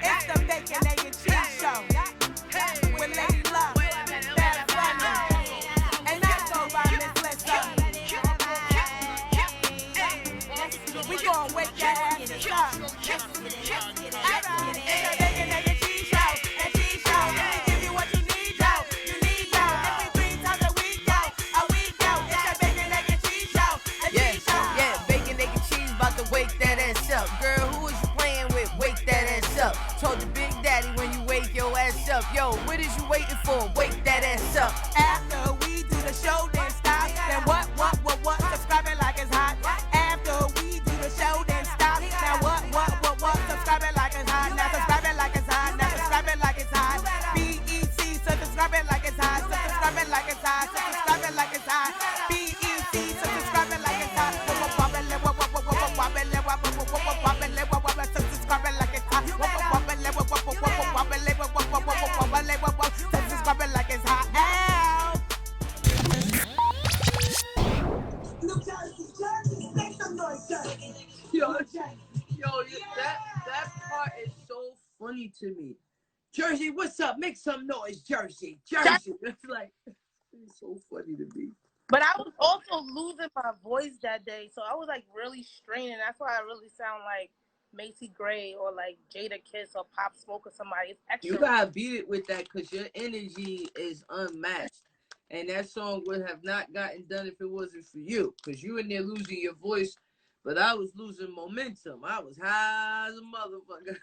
It's the bacon, egg, and cheese show with Lady Love, Bad Bunny, and I go by Miss Lissa. We gon' wake that ass up. It's the bacon, egg, and cheese show, and cheese show. We give you what you need, yo. You need, yo. Every 3 times a week, yo. It's the bacon, egg, and cheese show, and cheese show. Yeah, bacon, egg, and cheese, about to wake that ass up. Girl, who is you playing with? Wake that ass up. Told your big daddy when you wake your ass up. Yo, what is you waiting for? Wake that ass up. After we do the show, then stop. Then what? Subscribe it like it's hot. After we do the show, then stop. Now what? Subscribe it like it's hot. Now subscribe it like it's hot. Now subscribe it like it's hot. BEC, so subscribe it like it's hot. So subscribe it like it's hot. So subscribe it like it's hot. BEC, so subscribe it like it's hot. So subscribe it like it's hot. Subscribe it like it's hot. Yo, that part is so funny to me. Jersey, what's up? Make some noise, Jersey. It's like, it's so funny to me. But I was also losing my voice that day, so I was like really straining. That's why I really sound like Macy Gray or like Jada Kiss or Pop Smoke or somebody. It's extra. You gotta beat it with that because your energy is unmatched. And that song would have not gotten done if it wasn't for you. Because you in there losing your voice, but I was losing momentum. I was high as a motherfucker.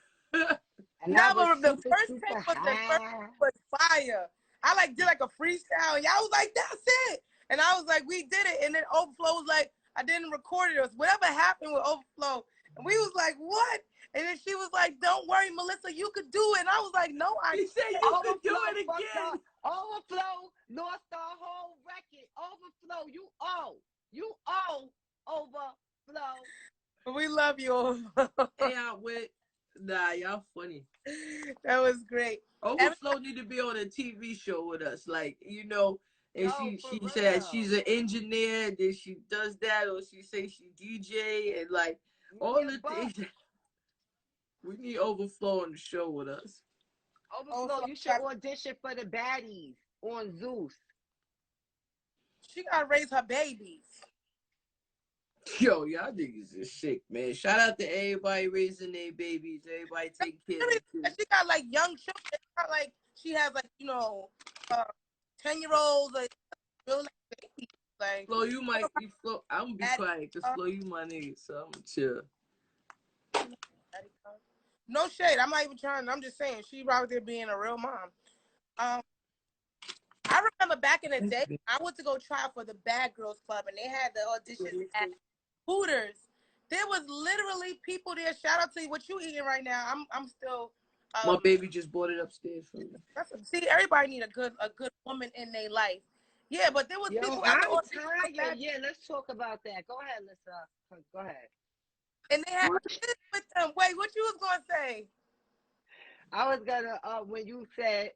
No, but the first take was fire. I like did like a freestyle, and y'all was like, "That's it," and I was like, "We did it." And then Overflow was like, "I didn't record it." Or whatever happened with Overflow, and we was like, "What?" And then she was like, "Don't worry, Melissa, you could do it." And I was like, "No, I." He said you could do it again. Overflow lost the whole record. Overflow, you owe Overflow. We love you. Hey, nah, y'all funny. That was great. Overflow need to be on a TV show with us, like, you know. And she said she's an engineer, then she does that, or she say she DJ, and like all the things. We need Overflow on the show with us. Overflow, you should audition for the baddies on Zeus. She gotta raise her babies. Yo, y'all niggas is sick, man. Shout out to everybody raising their babies, everybody taking care of them. She got like young children. It's not like she has like, 10-year-olds, like real like babies. Like Flo, you might be Flo. I'm gonna be quiet because Flo, you my nigga, so I'm gonna chill. No shade. I'm not even trying. I'm just saying she out there being a real mom. I remember back in the day, I went to go try for the Bad Girls Club, and they had the auditions at Hooters. There was literally people there. Shout out to you. What you eating right now? I'm still. My baby just brought it upstairs for me. See, everybody need a good woman in their life. Yeah, but there was people. I'm tired. Yeah, let's talk about that. Go ahead, Lissa. Go ahead. And they had kids with them. Wait, what you was gonna say? I was gonna when you said,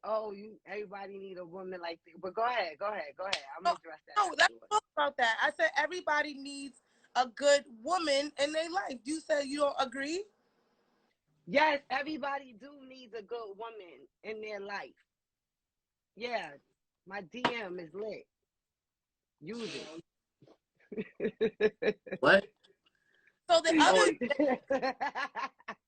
everybody need a woman like this. But go ahead. I'm gonna address that. No, let's talk about that. I said everybody needs a good woman in their life. You said you don't agree? Yes, everybody do needs a good woman in their life. Yeah, my DM is lit. Use it. What? So the other,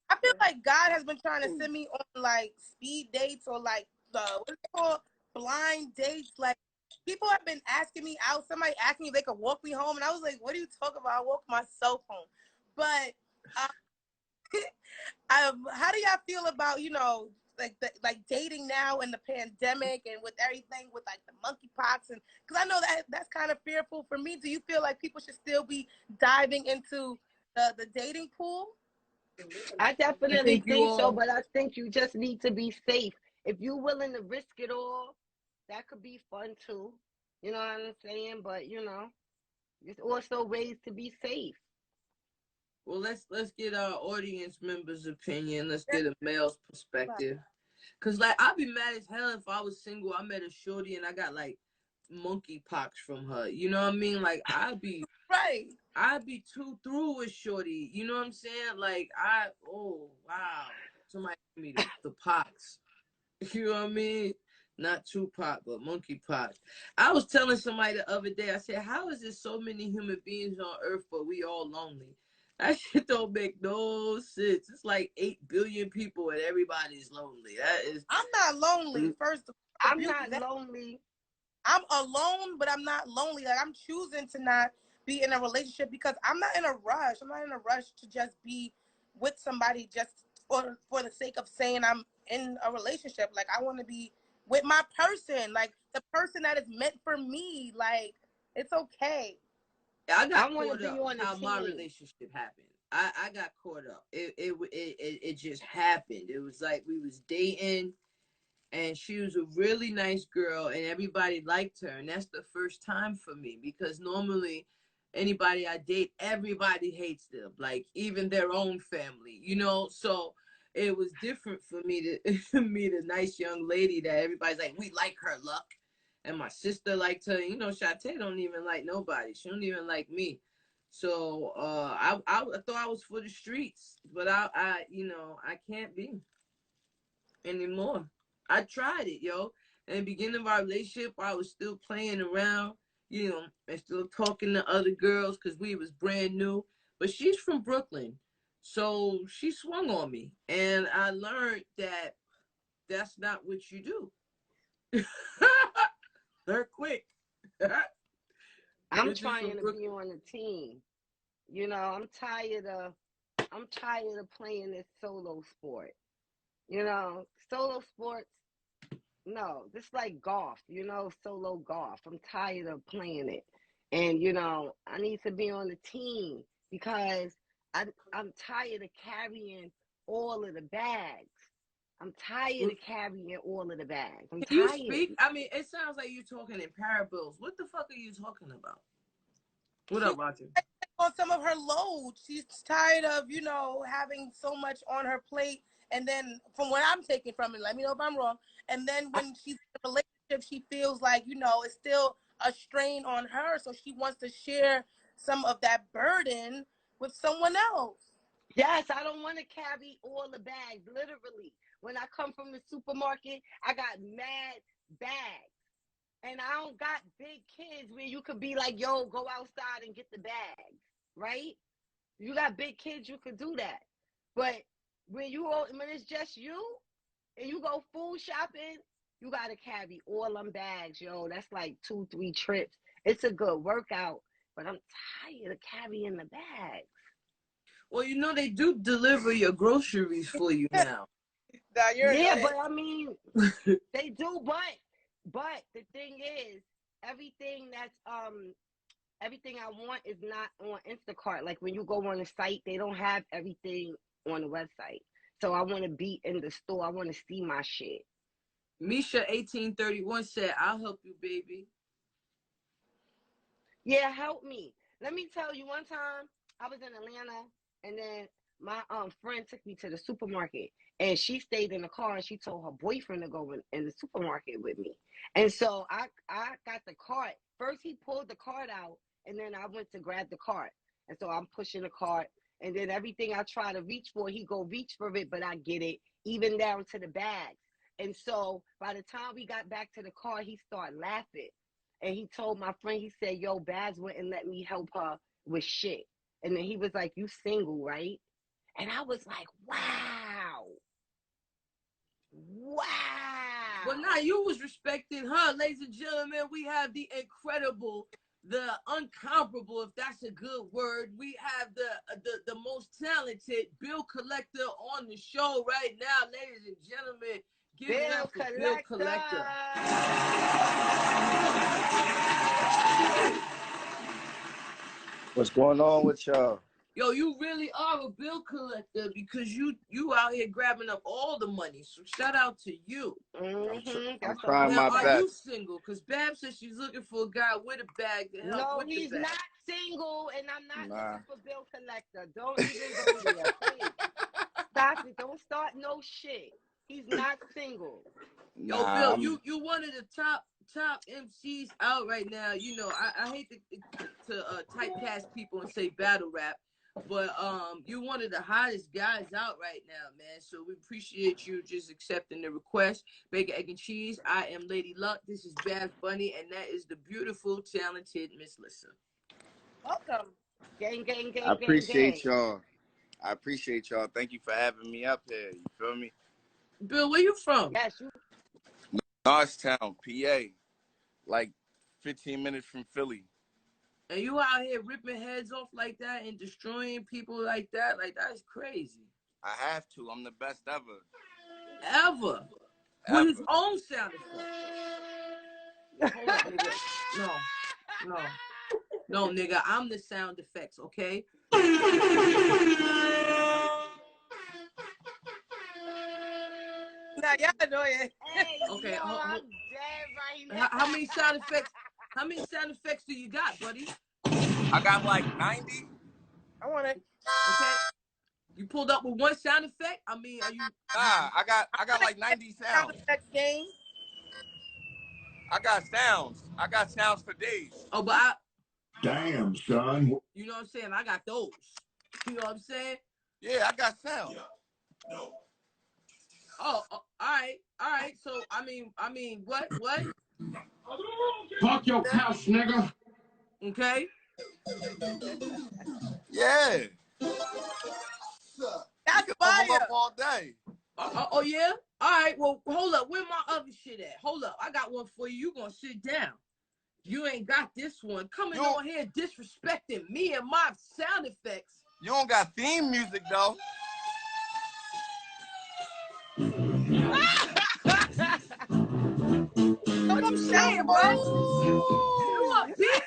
I feel like God has been trying to send me on like speed dates or like what is it called, blind dates. Like people have been asking me out. Somebody asked me if they could walk me home, and I was like, "What are you talking about? I walk myself home." But how do y'all feel about like dating now in the pandemic and with everything with like the monkeypox, and because I know that's kind of fearful for me. Do you feel like people should still be diving into the dating pool? I definitely think so, but I think you just need to be safe. If you're willing to risk it all, that could be fun too. You know what I'm saying? But there's also ways to be safe. Well, let's get our audience members' opinion. Let's get a male's perspective. Cause like I'd be mad as hell if I was single. I met a shorty and I got like monkeypox from her. You know what I mean? Like I'd be right. I'd be too through with shorty. You know what I'm saying? Like oh wow. somebody give me the pox. You know what I mean? Not Tupac, but monkeypox. I was telling somebody the other day, I said, how is there so many human beings on Earth, but we all lonely? That shit don't make no sense. It's like 8 billion people and everybody's lonely. That is. I'm not lonely. First of all, I'm not lonely. I'm alone, but I'm not lonely. Like, I'm choosing to not be in a relationship because I'm not in a rush. I'm not in a rush to just be with somebody just for the sake of saying I'm in a relationship. Like, I want to be with my person, like the person that is meant for me. Like, it's okay. I got caught up how my relationship happened. I got caught up. It just happened. It was like we was dating, and she was a really nice girl, and everybody liked her, and that's the first time for me, because normally anybody I date, everybody hates them, like even their own family, you know. So it was different for me to meet a nice young lady that everybody's like, we like her, Luck. And my sister liked her. You know, Shantae don't even like nobody. She don't even like me. So I thought I was for the streets, but I you know, I can't be anymore. I tried it, yo. In the beginning of our relationship, I was still playing around, you know, and still talking to other girls because we was brand new. But she's from Brooklyn, so she swung on me, and I learned that that's not what you do. They're quick. I'm trying to be on a team. You know, I'm tired of playing this solo sport. You know, solo sports, no, this like golf, you know, solo golf. I'm tired of playing it. And, you know, I need to be on the team because I'm tired of carrying all of the bags. I'm tired of carrying all of the bags. I'm tired. You speak? I mean, it sounds like you're talking in parables. What the fuck are you talking about? What up, Roger? On some of her load. She's tired of, you know, having so much on her plate. And then from what I'm taking from it, let me know if I'm wrong. And then when she's in a relationship, she feels like, you know, it's still a strain on her. So she wants to share some of that burden with someone else. Yes, I don't want to carry all the bags, literally. When I come from the supermarket, I got mad bags. And I don't got big kids where you could be like, yo, go outside and get the bags, right? You got big kids, you could do that. But when it's just you and you go food shopping, you got to carry all them bags, yo. That's like 2-3 trips. It's a good workout, but I'm tired of carrying the bags. Well, you know, they do deliver your groceries for you now. Yeah, but I mean, they do, but the thing is, everything I want is not on Instacart. Like when you go on the site, they don't have everything on the website. So I want to be in the store. I want to see my shit. Misha 1831 said, I'll help you, baby. Yeah, help me. Let me tell you, one time I was in Atlanta, and then my friend took me to the supermarket, and she stayed in the car, and she told her boyfriend to go in the supermarket with me. And so I got the cart. First, he pulled the cart out, and then I went to grab the cart. And so I'm pushing the cart, and then everything I try to reach for, he go reach for it, but I get it, even down to the bags. And so by the time we got back to the car, he started laughing. And he told my friend, he said, yo, Baz wouldn't let me help her with shit. And then he was like, you single, right? And I was like, wow. Wow. Well, now you was respecting her. Ladies and gentlemen, we have the incredible, the uncomparable, if that's a good word. We have the most talented bill collector on the show right now, ladies and gentlemen. Give it up for Bill Collector. What's going on with y'all? Yo, you really are a bill collector because you out here grabbing up all the money. So shout out to you. I'm trying my best. Are you single? Because Bab says she's looking for a guy with a bag to help with the bag. No, he's not single, and I'm not looking for bill collector. Don't even go there. Please. Stop it. Don't start no shit. He's not single. Yo, Bill, you one of the top MCs out right now. You know, I hate to type past people and say battle rap, But you're one of the hottest guys out right now, man. So we appreciate you just accepting the request. Bacon, egg, and cheese. I am Lady Luck. This is Bad Bunny, and that is the beautiful, talented Miss Lissa. Welcome. Gang, gang, gang, I appreciate gang. y'all. I appreciate y'all. Thank you for having me up here. You feel me? Bill, where you from? Yes, you. Norristown, PA. Like 15 minutes from Philly. And you out here ripping heads off like that and destroying people like that? Like, that's crazy. I have to. I'm the best ever. Ever. With his own sound effects. Hold on, nigga. No, nigga. I'm the sound effects, okay? Nah, y'all annoying. Hey, okay, yo, I'm dead right now. How many sound effects? How many sound effects do you got, buddy? I got like 90. I want it. Okay. You pulled up with one sound effect? I mean, are you? Nah, I got like 90 sounds. Effects game. I got sounds. I got sounds for days. Oh, but damn, son. You know what I'm saying? I got those. You know what I'm saying? Yeah, I got sounds. No. Oh, all right. So I mean, what? Fuck your couch, nigga. Okay. Yeah. That's fire. Up all day. Oh yeah. All right. Well, hold up. Where my other shit at? Hold up. I got one for you. You gonna sit down? You ain't got this one. Coming on here disrespecting me and my sound effects. You don't got theme music though. What I'm saying, bro. You up, bitch?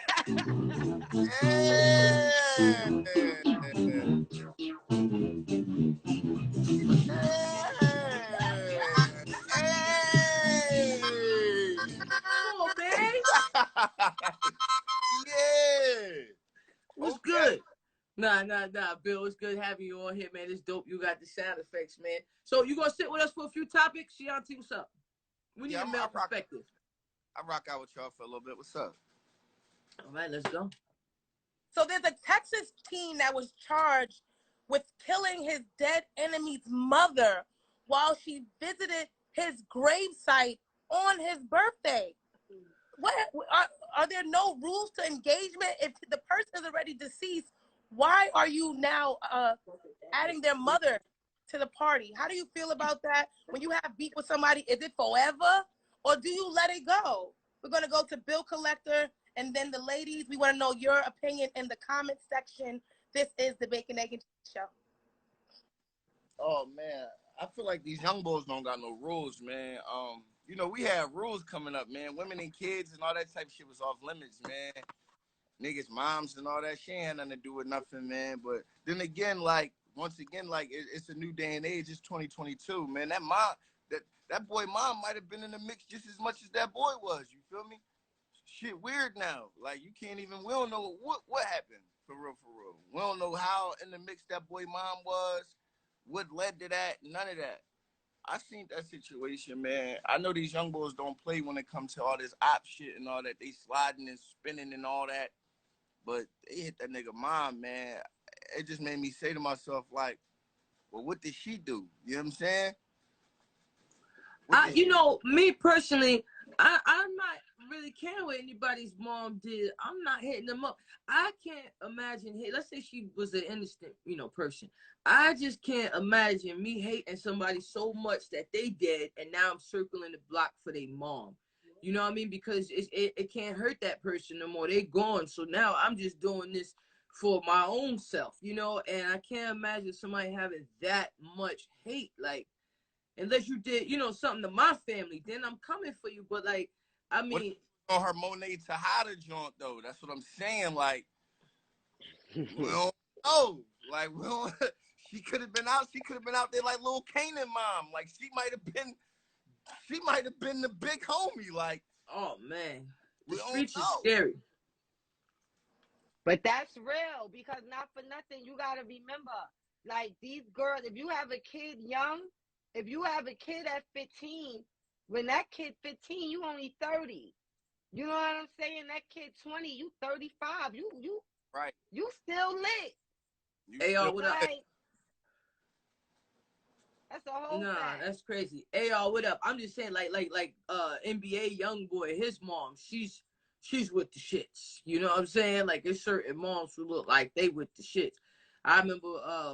Come on, man. Yeah. What's good? Nah, Bill. It's good having you on here, man. It's dope. You got the sound effects, man. So you gonna sit with us for a few topics? Shianti, what's up? We need a male perspective. I rock out with y'all for a little bit. What's up? All right, let's go. So there's a Texas teen that was charged with killing his dead enemy's mother while she visited his gravesite on his birthday. What are there no rules to engagement? If the person is already deceased, why are you now adding their mother to the party? How do you feel about that? When you have beef with somebody, is it forever or do you let it go? We're going to go to Bill Collector and then the ladies. We want to know your opinion in the comment section. This is the Bacon, Egg, and Cheese Show. Oh, man. I feel like these young boys don't got no rules, man. You know, we have rules coming up, man. Women and kids and all that type of shit was off limits, man. Niggas, moms and all that shit ain't had nothing to do with nothing, man. But then again, like, once again, like, it's a new day and age. It's 2022, man. That mom, that boy mom might have been in the mix just as much as that boy was. You feel me? Shit weird now. Like, you can't even, we don't know what happened, for real, for real. We don't know how in the mix that boy mom was, what led to that, none of that. I seen that situation, man. I know these young boys don't play when it comes to all this op shit and all that. They sliding and spinning and all that. But they hit that nigga mom, man. It just made me say to myself, like, well, what did she do? You know what I'm saying? You know, me personally, I'm not really caring what anybody's mom did. I'm not hitting them up. I can't imagine, let's say she was an innocent, person. I just can't imagine me hating somebody so much that they dead and now I'm circling the block for their mom. You know what I mean? Because it can't hurt that person no more. They gone. So now I'm just doing this for my own self, and I can't imagine somebody having that much hate. Like, unless you did, something to my family, then I'm coming for you. But like, I mean, on her Monet Tejada joint though, that's what I'm saying. Like, we don't know. Like, we don't, she could have been out there like Lil Kanan mom. Like, she might have been the big homie. Like, oh man, the streets is scary. But that's real, because not for nothing, you gotta remember, like, these girls, if you have a kid young, if you have a kid at 15, when that kid 15, you only 30. You know what I'm saying? That kid 20, you 35. You right. You still lit. Hey, y'all, what up? That's a whole fact. That's crazy. Hey, y'all, what up? I'm just saying, like NBA young boy, his mom, she's with the shits. You know what I'm saying? Like, there's certain moms who look like they with the shits. I remember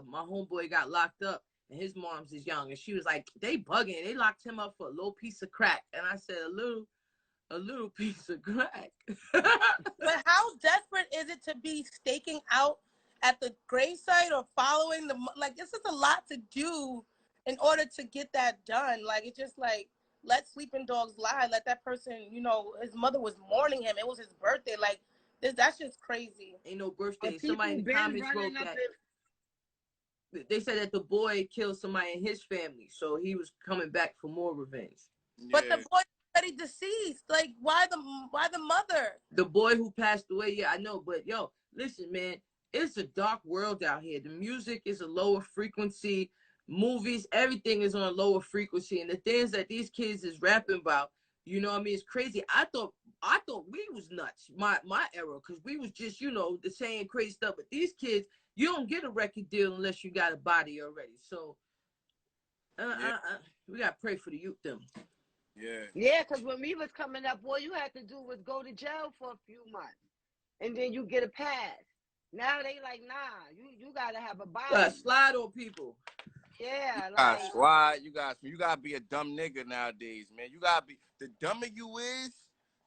my homeboy got locked up, and his mom's is young, and she was like, they bugging. They locked him up for a little piece of crack, and I said, a little piece of crack. But how desperate is it to be staking out at the gravesite or following the, like, this is a lot to do in order to get that done. Like, it's just like, let sleeping dogs lie. Let that person, you know, his mother was mourning him. It was his birthday. Like, that's just crazy. Ain't no birthday. Somebody in the comments wrote that. They said that the boy killed somebody in his family, so he was coming back for more revenge. Yeah. But the boy already deceased. Like, why the mother? The boy who passed away, yeah, I know. But yo, listen, man, it's a dark world out here. The music is a lower frequency. Movies, everything is on a lower frequency, and the things that these kids is rapping about, you know what I mean, it's crazy. I thought we was nuts, my era, because we was just, you know, the saying crazy stuff. But these kids, you don't get a record deal unless you got a body already. So we gotta pray for the youth them. Yeah, because when we was coming up, all you had to do was go to jail for a few months, and then you get a pass. Now they like, nah, you gotta have a body. You gotta slide on people. Yeah, like, slide. You gotta be a dumb nigga nowadays, man. You gotta be, the dumber you is,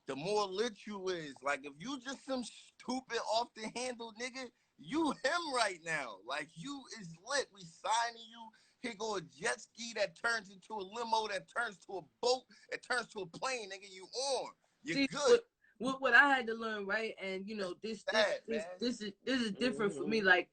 the more lit you is. Like, if you just some stupid off the handle nigga, you him right now. Like, you is lit. We signing you. Here go a jet ski that turns into a limo, that turns to a boat, that turns to a plane, nigga. You on. You're good. What I had to learn, right? And you know, this is different for me. Like,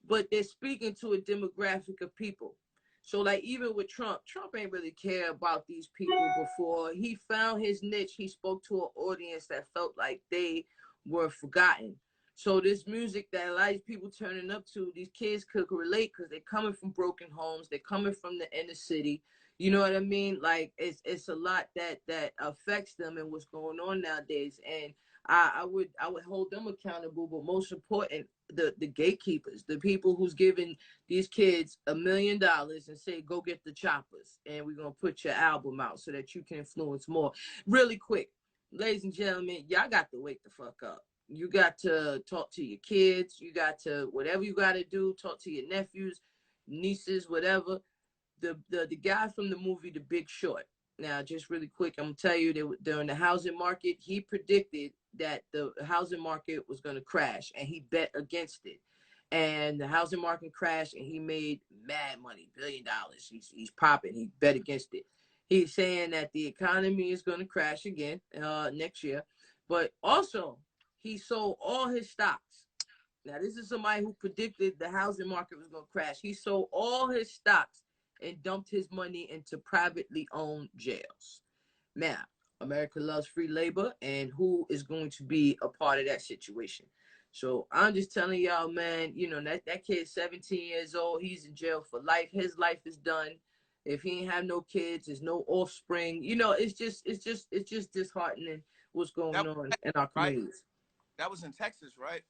but they're speaking to a demographic of people. So like, even with Trump ain't really care about these people before. He found his niche. He spoke to an audience that felt like they were forgotten. So this music that a lot of people turning up to, these kids could relate because they're coming from broken homes. They're coming from the inner city. You know what I mean? Like, it's a lot that affects them and what's going on nowadays. And I would hold them accountable, but most important, the gatekeepers, the people who's giving these kids $1 million and say, go get the choppers and we're going to put your album out so that you can influence more. Really quick, ladies and gentlemen, y'all got to wake the fuck up. You got to talk to your kids. You got to, whatever you got to do, talk to your nephews, nieces, whatever. The guy from the movie The Big Short. Now, just really quick, I'm going to tell you, during the housing market, he predicted that the housing market was going to crash, and he bet against it. And the housing market crashed, and he made mad money, $1 billion. He's popping. He bet against it. He's saying that the economy is going to crash again next year. But also, he sold all his stocks. Now, this is somebody who predicted the housing market was going to crash. He sold all his stocks and dumped his money into privately owned jails. Now, America loves free labor, and who is going to be a part of that situation? So I'm just telling y'all, man, you know, that kid's 17 years old. He's in jail for life. His life is done. If he ain't have no kids, there's no offspring. You know, it's just disheartening what's going on in our communities. That was in Texas, right?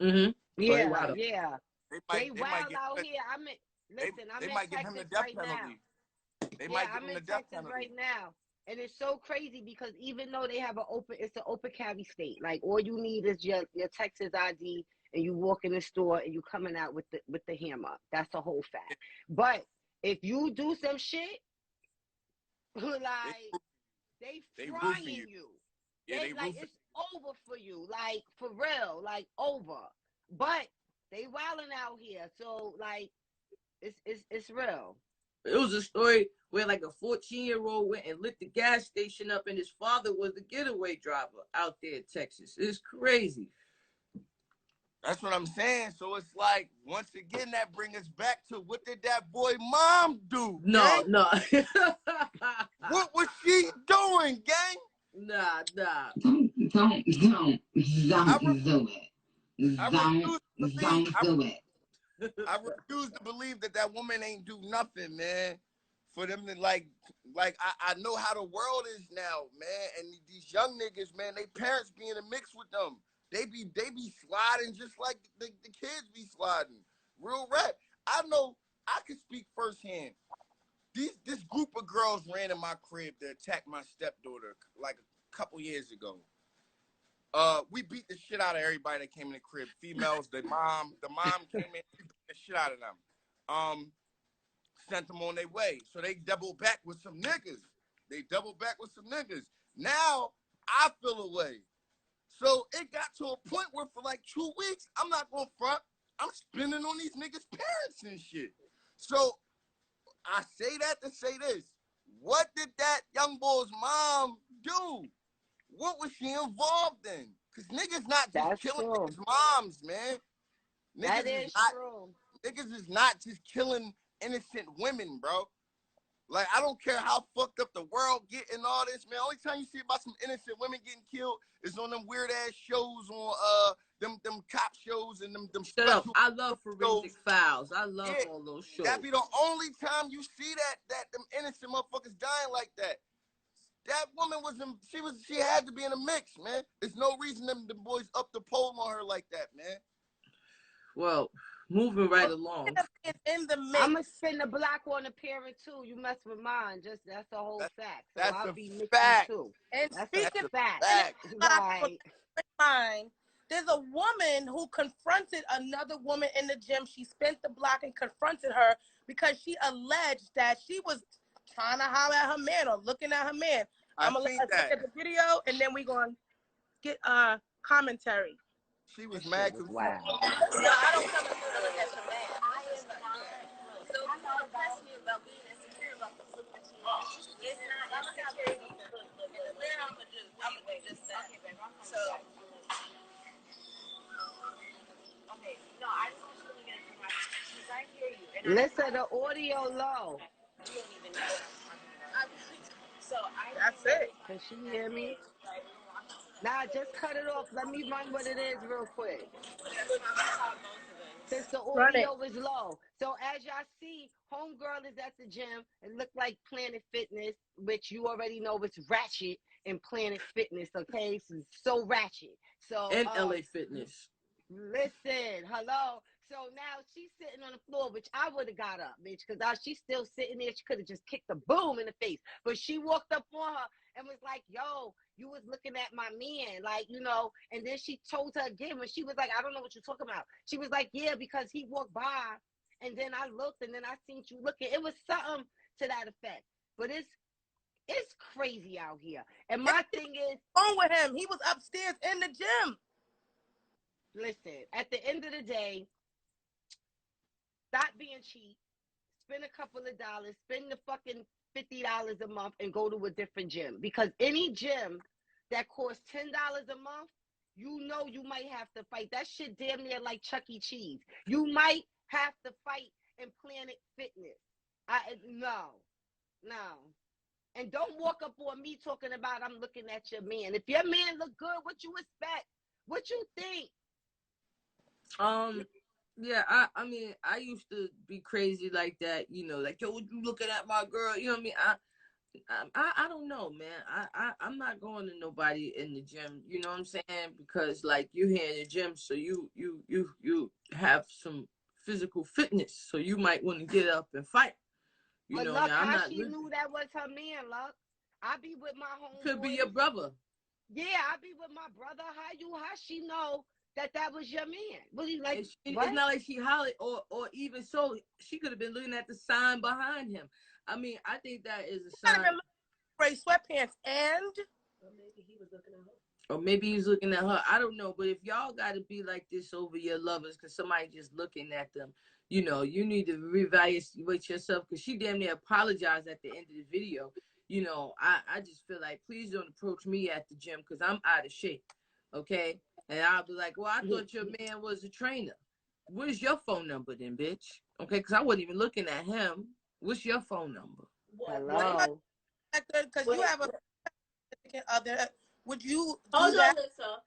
Mm-hmm. Yeah, yeah. They might get, out here. they might give him the death penalty. They might give him the death penalty right now. And it's so crazy because even though they have it's an open carry state. Like, all you need is your Texas ID, and you walk in the store and you coming out with the hammer. That's a whole fact. But if you do some shit, like, they frying you. Yeah, it's over for you. Like, for real. Like, over. But they wilding out here. So, like, it's real. It was a story where like a 14-year-old went and lit the gas station up, and his father was the getaway driver out there in Texas. It's crazy. That's what I'm saying. So it's like, once again, that brings us back to, what did that boy mom do? No. What was she doing, gang? Nah. Don't do it. Don't do it. I refuse to believe that woman ain't do nothing, man. For them to like I know how the world is now, man. And these young niggas, man, they parents be in the mix with them. They be sliding just like the kids be sliding. Real rap. I know I can speak firsthand. This group of girls ran in my crib to attack my stepdaughter like a couple years ago. We beat the shit out of everybody that came in the crib. Females, the mom came in, we beat the shit out of them. Sent them on their way. So they doubled back with some niggas. Now I feel away. So it got to a point where for like 2 weeks, I'm not gonna front. I'm spending on these niggas' parents and shit. So I say that to say this. What did that young boy's mom do? What was she involved in? Because niggas not just killing niggas' moms, man. Niggas is not just killing innocent women, bro. Like, I don't care how fucked up the world get and all this, man. Only time you see about some innocent women getting killed is on them weird ass shows on them cop shows and them Shut up. I love Forensic Files. I love all those shows. That be the only time you see that them innocent motherfuckers dying like that. That woman she had to be in a mix, man. There's no reason them boys up the pole on her like that, man. Well, moving right along. In the mix. I'm gonna spin the block on a parent too. You mess with mine, that's a whole fact. So that's I'll a be fact. Too. And that's speaking a fact. Right. Mine. There's a woman who confronted another woman in the gym. She spent the block and confronted her because she alleged that she was trying to holler at her man or looking at her man. I'm gonna let us look at the video and then we're gonna get commentary. She was mad confused. Wow. No, I don't come and look at your man. So you want to press me about being insecure about the look that you want. It's not insecurity. And then I'm gonna do just that. So okay, no, I just want you to look at it from my because I hear you. And listen, the audio low. You don't even know what I'm talking about. So that's it. Can she hear me? Nah, just cut it off. Let me run what it is real quick. Since the audio is low. So as y'all see, homegirl is at the gym. It looked like Planet Fitness, which you already know is ratchet in Planet Fitness, okay? So ratchet. So And LA Fitness. Listen, hello. So now she's sitting on the floor, which I would have got up, bitch, because she's still sitting there. She could have just kicked a boom in the face. But she walked up on her and was like, yo, you was looking at my man, like, you know. And then she told her again when she was like, I don't know what you're talking about. She was like, yeah, because he walked by. And then I looked and then I seen you looking. It was something to that effect. But it's crazy out here. And my thing is, wrong with him? He was upstairs in the gym. Listen, at the end of the day, stop being cheap. Spend a couple of dollars. Spend the fucking $50 a month and go to a different gym. Because any gym that costs $10 a month, you know you might have to fight. That shit damn near like Chuck E. Cheese. You might have to fight in Planet Fitness. No. And don't walk up on me talking about I'm looking at your man. If your man look good, what you expect? What you think? Yeah, I mean, I used to be crazy like that, you know, like, yo, you looking at my girl, you know what I mean? I don't know, man. I'm not going to nobody in the gym, you know what I'm saying? Because like you're here in the gym, so you have some physical fitness, so you might want to get up and fight. You but know, look, now, I'm how not she knew that was her man, look. I be with my homeboy. Could be your brother. Yeah, I be with my brother. How she know that was your man? Was he like? It's not like she hollered, or even so, she could have been looking at the sign behind him. I mean, I think that is a sign. Gray sweatpants, and or maybe he was looking at her. Or maybe he's looking at her. I don't know. But if y'all got to be like this over your lovers because somebody just looking at them, you know, you need to reevaluate yourself because she damn near apologized at the end of the video. You know, I just feel like, please don't approach me at the gym because I'm out of shape. Okay? And I'll be like, well, I thought your man was a trainer. Where's your phone number then, bitch? Okay? Because I wasn't even looking at him. What's your phone number? Hello? Because you have a other. Would you hold on, Lissa?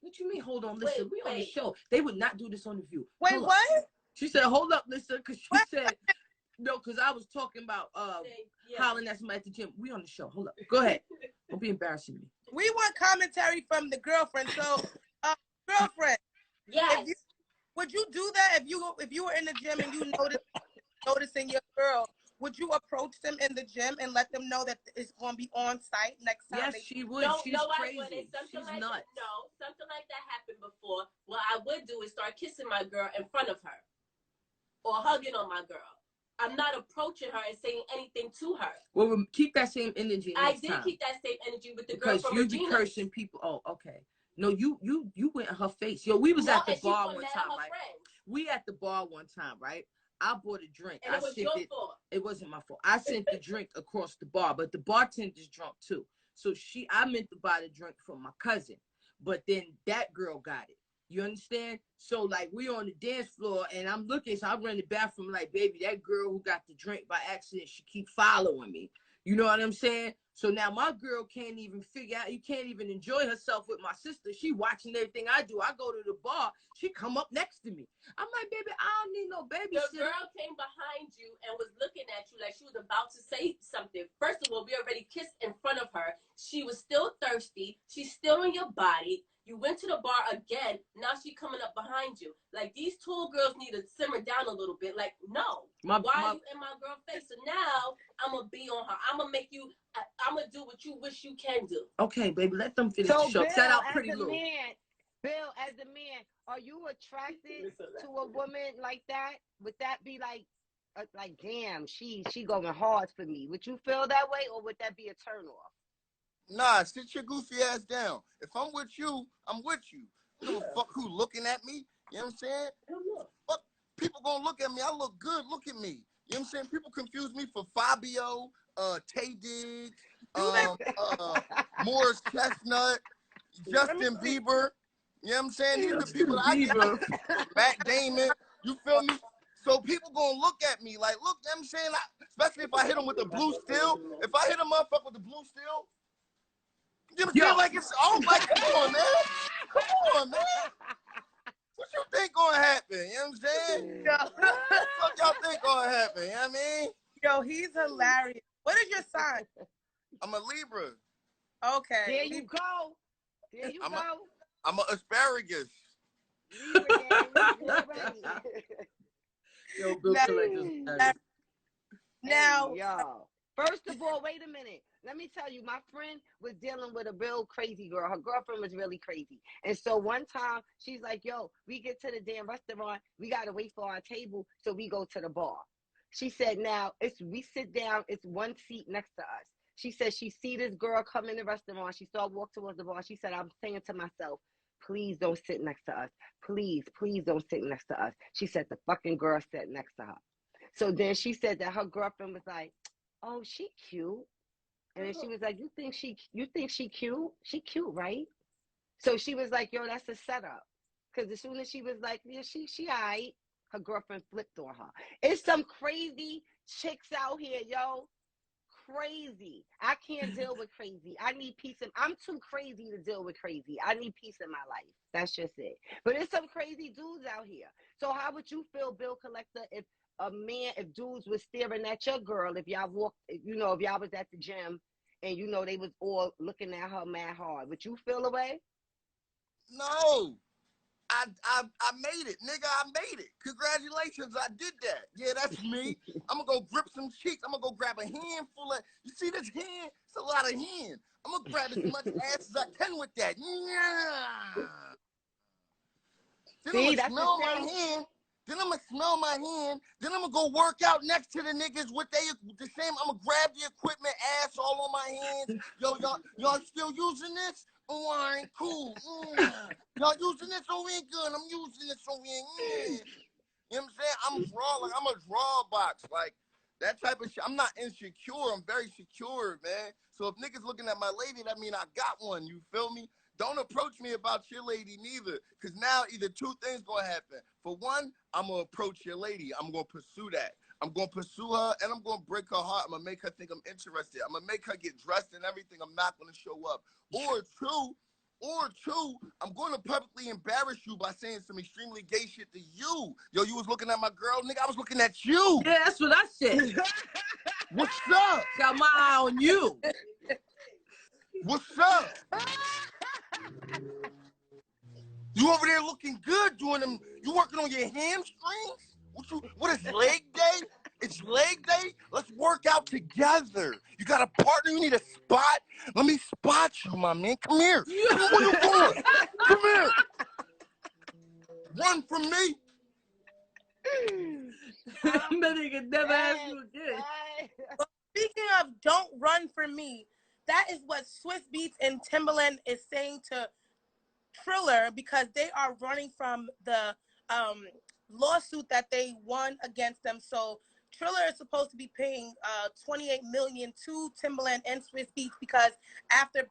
What you mean, hold on, Lissa? We on the show. They would not do this on The View. Wait, hold what? Up. She said, hold up, Lissa, because she said, no, because I was talking about hollering at somebody at the gym. We on the show. Hold up. Go ahead. Don't be embarrassing me. We want commentary from the girlfriend. So, girlfriend. Yes. Would you do that if you were in the gym and you noticing your girl? Would you approach them in the gym and let them know that it's going to be on site next time? Yes, she would. No, She's no, crazy. I wouldn't. Something She's like nuts. that. No, something like that happened before. What I would do is start kissing my girl in front of her, or hugging on my girl. I'm not approaching her and saying anything to her. Well, keep that same energy. I did keep that same energy with the girl because from you Regina. be cursing people. Oh, okay. No, you went in her face. Yo, we was at the bar one time, right? We at the bar one time, right? I bought a drink. And it was your fault. It wasn't my fault. I sent the drink across the bar, but the bartender's drunk too. So I meant to buy the drink from my cousin, but then that girl got it. You understand? So like we on the dance floor and I'm looking, so I run in the bathroom like, baby, that girl who got the drink by accident, she keep following me. You know what I'm saying? So now my girl can't even figure out, you can't even enjoy herself with my sister. She watching everything I do. I go to the bar, she come up next to me. I'm like, baby, I don't need no babysitter. The girl came behind you and was looking at you like she was about to say something. First of all, we already kissed in front of her. She was still thirsty. She's still in your body. You went to the bar again. Now she coming up behind you. Like, these tall girls need to simmer down a little bit. Like, no. Why are you in my girl's face? So now I'm going to be on her. I'm going to make you, I'm going to do what you wish you can do. Okay, baby, let them finish the show. Bill, Set out pretty low. Bill, as a man, are you attracted to a woman like that? Would that be like, damn, she going hard for me? Would you feel that way, or would that be a turn off? Nah, sit your goofy ass down. If I'm with you, I'm with you. I don't give a fuck who looking at me. You know what I'm saying? Fuck, people gonna look at me. I look good. Look at me. You know what I'm saying? People confuse me for Fabio, Tay Diggs, Morris Chestnut, Justin Bieber. You know what I'm saying? These are the people I get. Matt Damon. You feel me? So people gonna look at me like, look, you know what I'm saying? Especially if I hit them with the blue steel. If I hit a motherfucker with the blue steel, you know what I'm saying? Like, it's all like, come on, man. Come on, man. What you think gonna happen? You know what I'm saying? What y'all think gonna happen? You know what I mean? Yo, he's hilarious. What is your sign? I'm a Libra. Okay. There you go. There you go. I'm an asparagus. Yo, Bill now, yo. First of all, wait a minute. Let me tell you, my friend was dealing with a real crazy girl. Her girlfriend was really crazy. And so one time, she's like, yo, we get to the damn restaurant. We got to wait for our table, so we go to the bar. She said, now, we sit down. It's one seat next to us. She said she see this girl come in the restaurant. She saw walk towards the bar. She said, I'm saying to myself, please don't sit next to us. Please don't sit next to us. She said the fucking girl sat next to her. So then she said that her girlfriend was like, oh, she cute. And then she was like, you think she cute? She cute, right? So she was like, yo, that's a setup. Because as soon as she was like, yeah, she all right, her girlfriend flipped on her. It's some crazy chicks out here, yo. Crazy. I can't deal with crazy. I need peace. I'm too crazy to deal with crazy. I need peace in my life. That's just it. But it's some crazy dudes out here. So how would you feel, Bill Collector, if dudes was staring at your girl, if y'all walked, if y'all was at the gym and they was all looking at her mad hard, would you feel away? No. I made it, nigga. I made it. Congratulations, I did that. Yeah, that's me. I'm gonna go grip some cheeks. I'm gonna go grab a handful of. You see this hand? It's a lot of hand. I'm gonna grab as much ass as I can with that. Yeah. Then I'm gonna smell my hand. Then I'm gonna smell my hand. Then I'm gonna go work out next to the niggas with the same. I'm gonna grab the equipment, ass all on my hands. Yo, y'all still using this? Oh, all right, cool. Y'all using this? Oh, we ain't good. I'm using this. Oh, we ain't. You know what I'm saying? I'm a draw box. Like, that type of shit. I'm not insecure. I'm very secure, man. So if niggas looking at my lady, that mean I got one. You feel me? Don't approach me about your lady neither. Because now either two things going to happen. For one, I'm going to approach your lady. I'm going to pursue that. I'm going to pursue her, and I'm going to break her heart. I'm going to make her think I'm interested. I'm going to make her get dressed and everything. I'm not going to show up. Or two, I'm going to publicly embarrass you by saying some extremely gay shit to you. Yo, you was looking at my girl, nigga. I was looking at you. Yeah, that's what I said. What's up? Got my eye on you. What's up? You You over there looking good doing them. You working on your hamstrings? What is leg day? It's leg day. Let's work out together. You got a partner. You need a spot. Let me spot you, my man. Come here. Come on, where you going? Come here. Run from me. That nigga never ask you again. Speaking of don't run from me, that is what Swizz Beatz and Timbaland is saying to Triller, because they are running from the lawsuit that they won against them. So Triller is supposed to be paying $28 million to Timbaland and Swizz Beatz, because after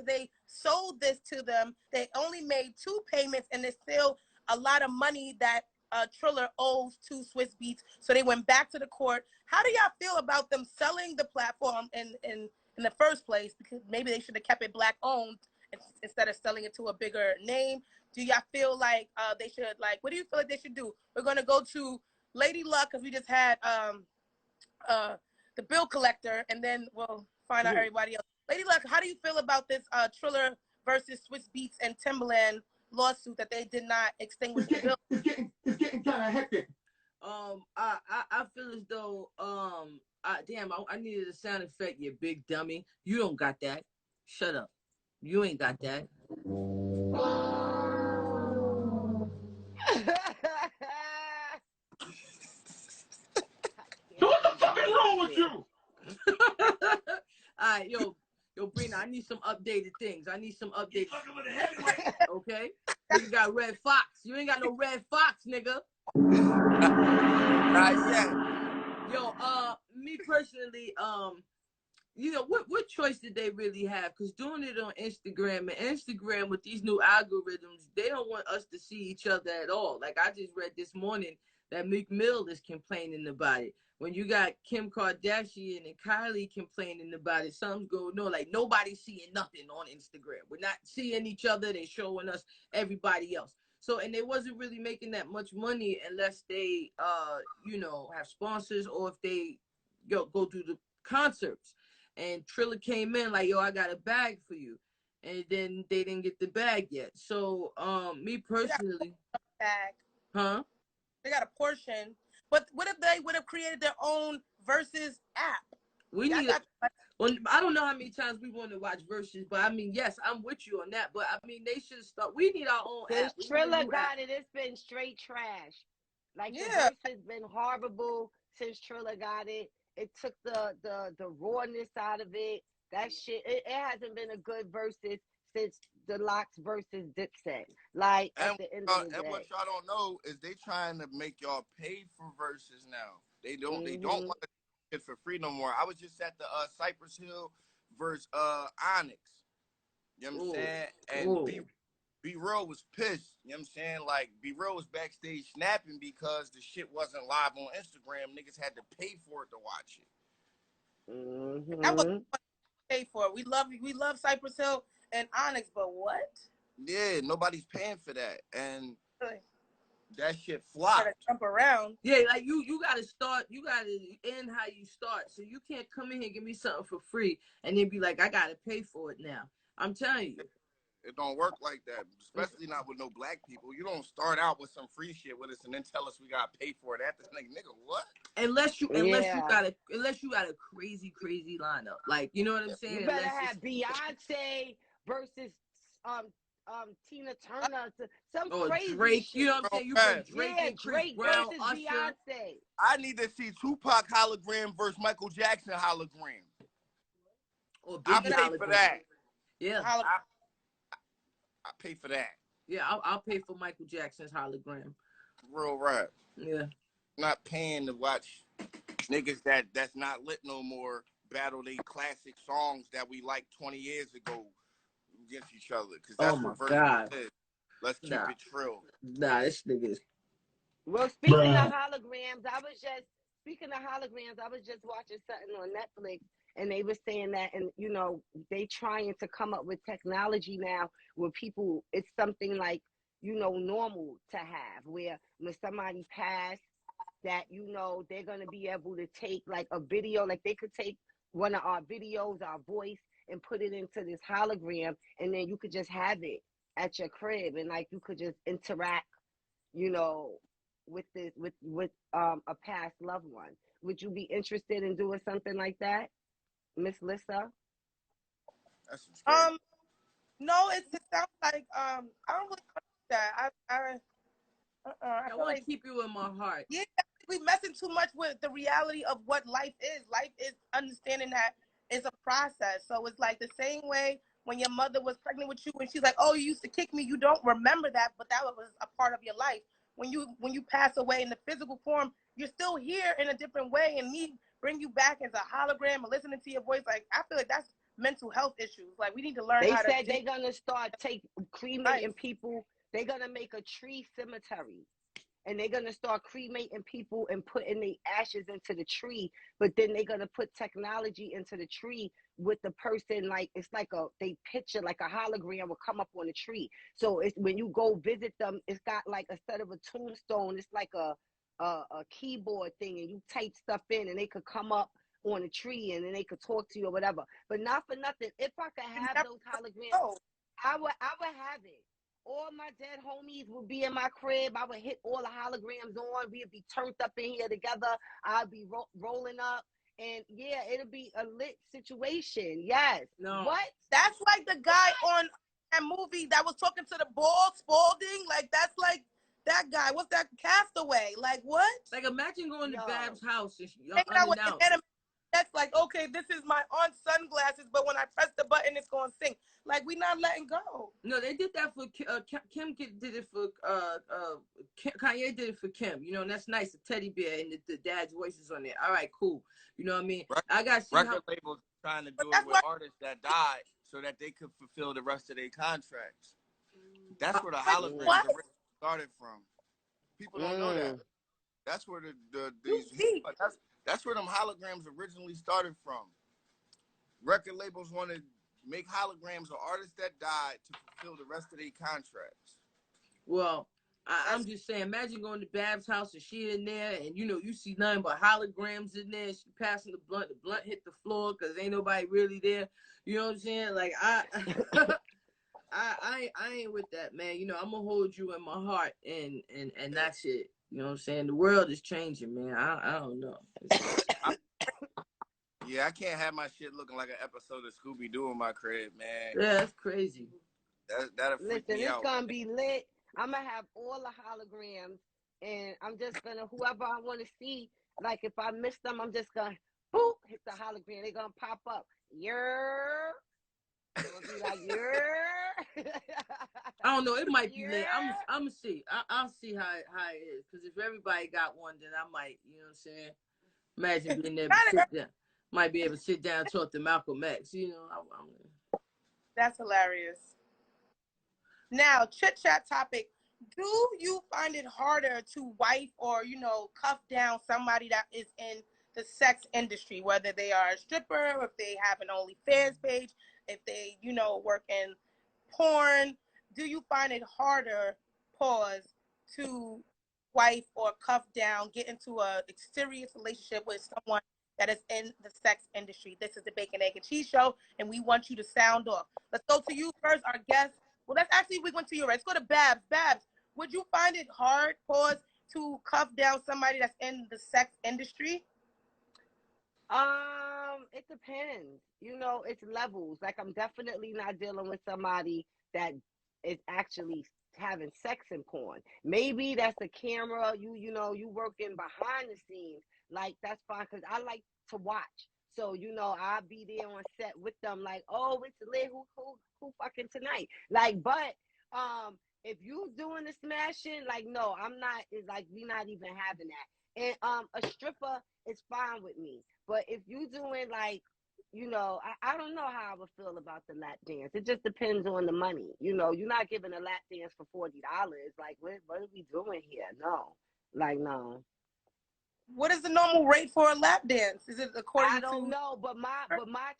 they sold this to them, they only made 2 payments, and there's still a lot of money that Triller owes to Swizz Beatz. So they went back to the court. How do y'all feel about them selling the platform in the first place? Because maybe they should have kept it black owned instead of selling it to a bigger name. Do y'all feel like they should, like, what do you feel like they should do? We're going to go to Lady Luck, because we just had the bill collector, and then we'll find out everybody else. Lady Luck, how do you feel about this Triller versus Swizz Beatz and Timbaland lawsuit that they did not extinguish the bill? It's getting kind of hectic. I feel as though I needed a sound effect, you big dummy. You don't got that. Shut up. You ain't got that. So what the fuck is wrong with you? All right, yo, Brina, I need some updated things. I need some updated. Okay? You got Red Fox. You ain't got no Red Fox, nigga. Not yet. Yo, me personally, you know, what choice did they really have? Because doing it on Instagram with these new algorithms, they don't want us to see each other at all. Like, I just read this morning that Meek Mill is complaining about it. When you got Kim Kardashian and Kylie complaining about it, something's going on. Like, nobody's seeing nothing on Instagram. We're not seeing each other. They're showing us everybody else. So, and they wasn't really making that much money unless they, you know, have sponsors, or if they go do the concerts. And Triller came in like, yo, I got a bag for you. And then they didn't get the bag yet. So, me personally. Bag. Huh? They got a portion. But what if they would have created their own Versus app? Well, I don't know how many times we want to watch Versus, but I mean, yes, I'm with you on that. But I mean, they should start. We need our own app. Since Triller got it, it's been straight trash. Like, the Versus been horrible since Triller got it. It took the rawness out of it. That shit, it hasn't been a good Versus since the Locks versus Dipset. Like, at the end of the day. And what y'all don't know is they trying to make y'all pay for Versus now. They don't want to get for free no more. I was just at the Cypress Hill versus Onyx. You know what I'm saying? And B-Real was pissed. You know what I'm saying? Like, B-Real was backstage snapping because the shit wasn't live on Instagram. Niggas had to pay for it to watch it. That was pay for it. We love Cypress Hill and Onyx, but what? Yeah, nobody's paying for that. And that shit flopped. Gotta jump around. Yeah, like you gotta start, you gotta end how you start. So you can't come in here and give me something for free and then be like, I gotta pay for it now. I'm telling you. It don't work like that, especially not with no black people. You don't start out with some free shit with us and then tell us we gotta pay for it after. Like, nigga, what? Unless you got a crazy lineup. Like, you know what I'm saying? You better have Beyonce versus Tina Turner, some crazy Drake, shit. you know what I'm saying? You bring Drake and Chris Drake Brown, versus Usher. Beyonce. I need to see Tupac hologram versus Michael Jackson hologram. Or I'll pay for that. Yeah. I pay for that. Yeah, I'll pay for Michael Jackson's hologram. Real rap. Yeah. Not paying to watch niggas that's not lit no more battle they classic songs that we liked 20 years ago against each other. Because that's what Versus is. Let's keep it trill. Nah, this nigga is. Well, speaking of holograms, I was just watching something on Netflix, and they were saying that, and you know, they trying to come up with technology now where people, it's something like, you know, normal to have, where when somebody passed, that, you know, they're going to be able to take like a video, like they could take one of our videos, our voice, and put it into this hologram, and then you could just have it at your crib, and like you could just interact, you know, with a past loved one. Would you be interested in doing something like that, Miss Lissa? That's scary. No, it sounds like I don't really want that. I want to keep you in my heart. Yeah, we messing too much with the reality of what life is. Life is understanding that it's a process. So it's like the same way when your mother was pregnant with you and she's like, oh, you used to kick me. You don't remember that, but that was a part of your life. When you pass away in the physical form, you're still here in a different way. And me bring you back as a hologram and listening to your voice, like I feel like that's mental health issues. Like we need to learn how to. They said they're gonna start cremating people. They're gonna make a tree cemetery, and they're gonna start cremating people and putting the ashes into the tree. But then they're gonna put technology into the tree with the person, like it's like they picture like a hologram will come up on the tree. So it's when you go visit them, it's got like instead of a tombstone, it's like a keyboard thing, and you type stuff in, and they could come up on a tree, and then they could talk to you or whatever. But not for nothing, if I could have those holograms, I would have it. All my dead homies would be in my crib. I would hit all the holograms on. We'd be turned up in here together. I'd be rolling up. And yeah, it'll be a lit situation. Yes. No. What? That's like the guy on that movie that was talking to the ball, Spalding. Like, that's like that guy. What's that? Castaway. Like, what? Like, imagine going to Bab's house and that's like, okay, this is my aunt's sunglasses, but when I press the button, it's going to sing. Like, we not letting go. No, they did that for Kim. Did it for Kanye did it for Kim. You know, and that's nice. The teddy bear and the dad's voices on there. All right, cool. You know what I mean? I got record labels trying to do it with artists that died so that they could fulfill the rest of their contracts. That's where the holograms started from. People don't know that. That's where that's where them holograms originally started from. Record labels want to make holograms of artists that died to fulfill the rest of their contracts. Well, I'm just saying, imagine going to Bab's house and she in there, and you know, you see nothing but holograms in there. She passing the blunt hit the floor because ain't nobody really there. You know what I'm saying? Like I ain't with that, man. You know, I'm gonna hold you in my heart, and that's it. You know what I'm saying? The world is changing, man. I don't know. Yeah, I can't have my shit looking like an episode of Scooby-Doo in my crib, man. Yeah, that's crazy. That'll freak me out. It's gonna be lit. I'm gonna have all the holograms, and I'm just gonna, whoever I want to see, like if I miss them, I'm just gonna boop, hit the hologram. They're gonna pop up. You're gonna be like, you're. I don't know. It might be lit. I'm gonna see. I'll see how it is. Because if everybody got one, then I might. You know what I'm saying? Imagine being there to sit down. Might be able to sit down and talk to Malcolm X. You know. That's hilarious. Now, chit chat topic. Do you find it harder to wife or, you know, cuff down somebody that is in the sex industry, whether they are a stripper, or if they have an OnlyFans page, if they, you know, work in porn? Do you find it harder, to wife or cuff down, get into a serious relationship with someone that is in the sex industry? This is the Bacon, Egg, and Cheese Show, and we want you to sound off. Let's go to you first, our guest. Well, that's actually, we went to you. Let's go to Babs. Babs, would you find it hard, to cuff down somebody that's in the sex industry? It depends. You know, it's levels. Like, I'm definitely not dealing with somebody that is actually having sex in porn. Maybe that's a camera. You know, you working behind the scenes. Like, that's fine, because I like to watch. So, you know, I'll be there on set with them, like, oh, it's lit, who fucking tonight? Like, but if you doing the smashing, like, no, I'm not. It's like, we not even having that. And a stripper is fine with me. But if you doing, like, you know, I don't know how I would feel about the lap dance. It just depends on the money. You know, you're not giving a lap dance for $40. Like, what are we doing here? No. Like, no. What is the normal rate for a lap dance? Is it according to? I don't know, but my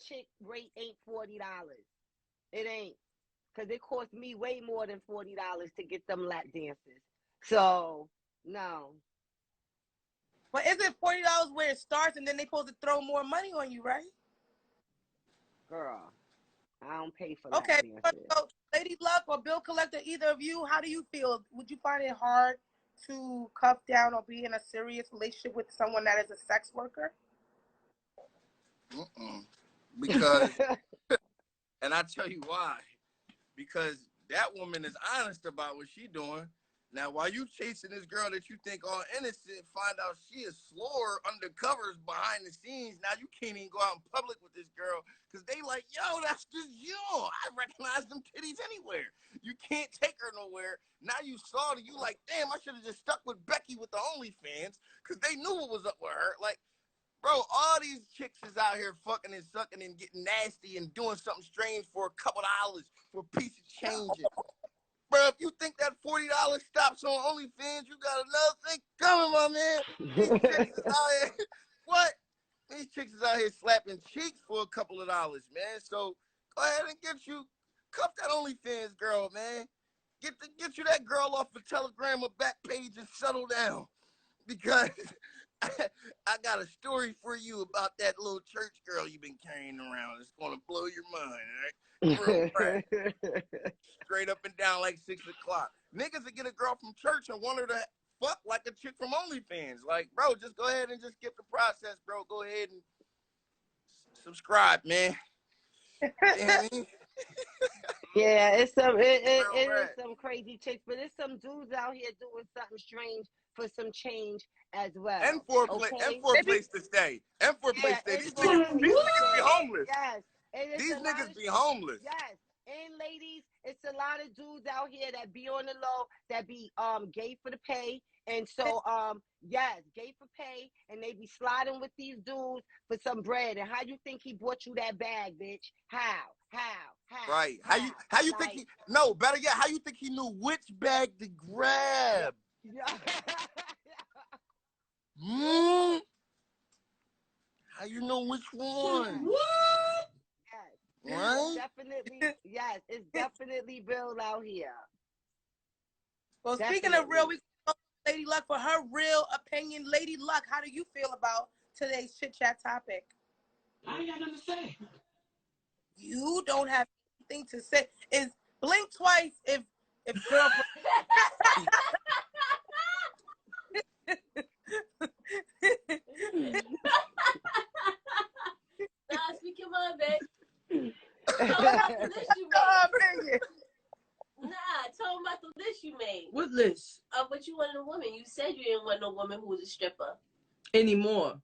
chick rate ain't $40. It ain't, because it cost me way more than $40 to get them lap dances. So no. But is it $40 where it starts, and then they supposed to throw more money on you, right? Girl, I don't pay for lap dances. Okay, so Lady Luck or Bill Collector, either of you, how do you feel? Would you find it hard to cuff down or be in a serious relationship with someone that is a sex worker? Because, and I tell you why. Because that woman is honest about what she's doing. Now, while you chasing this girl that you think all innocent, find out she is slower under covers behind the scenes. Now you can't even go out in public with this girl because they like, yo, that's just you. I recognize them titties anywhere. You can't take her nowhere. Now you saw it, you like, damn, I should have just stuck with Becky with the OnlyFans because they knew what was up with her. Like, bro, all these chicks is out here fucking and sucking and getting nasty and doing something strange for a couple dollars, for a piece of change. Bro, if you think that $40 stops on OnlyFans, you got another thing coming, my man. These chicks is out here, what? These chicks is out here slapping cheeks for a couple of dollars, man. So go ahead and cuff that OnlyFans girl, man. Get you that girl off the Telegram or back page and settle down. Because I got a story for you about that little church girl you've been carrying around. It's gonna blow your mind, all right? Real crap. Straight up and down like 6 o'clock. Niggas that get a girl from church and want her to fuck like a chick from OnlyFans. Like, bro, just go ahead and just skip the process, bro. Go ahead and subscribe, man. You know what I mean? Yeah, it is some crazy chicks, but it's some dudes out here doing something strange for some change as well. And for a place to stay. And for a place to stay. These niggas be homeless. Yes. These niggas be homeless. Yes. And ladies, it's a lot of dudes out here that be on the low, that be gay for the pay. And so yes, gay for pay, and they be sliding with these dudes for some bread. And how you think he bought you that bag, bitch? How? Right. How you think he better yet, how you think he knew which bag to grab? How you know which one? What? Yes. Right? It's definitely real out here. Well, speaking of real, we Lady Luck for her real opinion. Lady Luck, how do you feel about today's chit chat topic? I ain't got nothing to say. You don't have anything to say. Is blink twice if girlfriend. Nah, speak your mind, babe. Tell him about the list you made. Tell him about the list you made. What list? Of what you wanted a woman. You said you didn't want no woman who was a stripper. Anymore.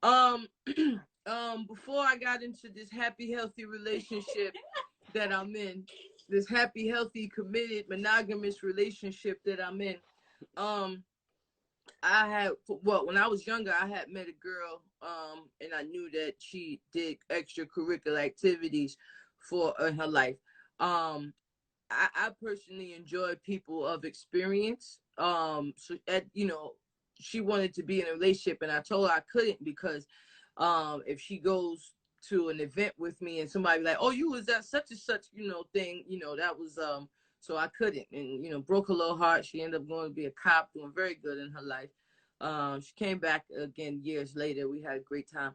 Before I got into this happy, healthy relationship that I'm in, this happy, healthy, committed, monogamous relationship that I'm in, when I was younger, I had met a girl, and I knew that she did extracurricular activities in her life. I personally enjoy people of experience. She wanted to be in a relationship, and I told her I couldn't because if she goes to an event with me and somebody be like, oh, you was that such and such, thing, that was so I couldn't, and broke her little heart. She ended up going to be a cop, doing very good in her life. She came back again years later. We had a great time.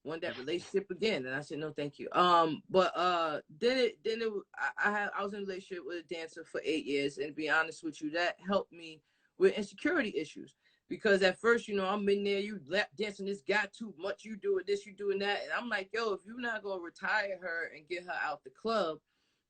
Want that relationship again, and I said no, thank you. I was in a relationship with a dancer for 8 years, and to be honest with you, that helped me with insecurity issues. Because at first, I'm in there, you lap dancing this guy too much, you doing this, you doing that. And I'm like, yo, if you're not going to retire her and get her out the club,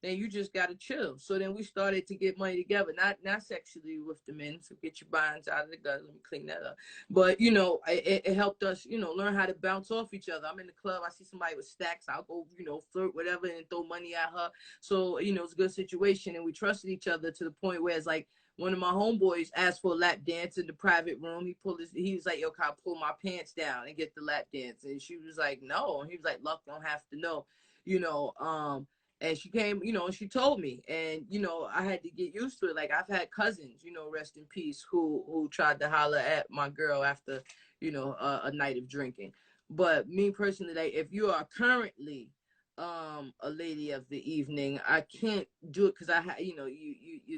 then you just got to chill. So then we started to get money together, not sexually with the men. So get your binds out of the gutter. Let me clean that up. But, it helped us, learn how to bounce off each other. I'm in the club. I see somebody with stacks. I'll go, flirt, whatever, and throw money at her. So, it's a good situation. And we trusted each other to the point where it's like, one of my homeboys asked for a lap dance in the private room. He was like, yo, can I pull my pants down and get the lap dance? And she was like, no. And he was like, Luck, don't have to know, and she came, and she told me, and, I had to get used to it. Like, I've had cousins, rest in peace, who tried to holler at my girl after, a night of drinking. But me personally, like, if you are currently a lady of the evening, I can't do it because your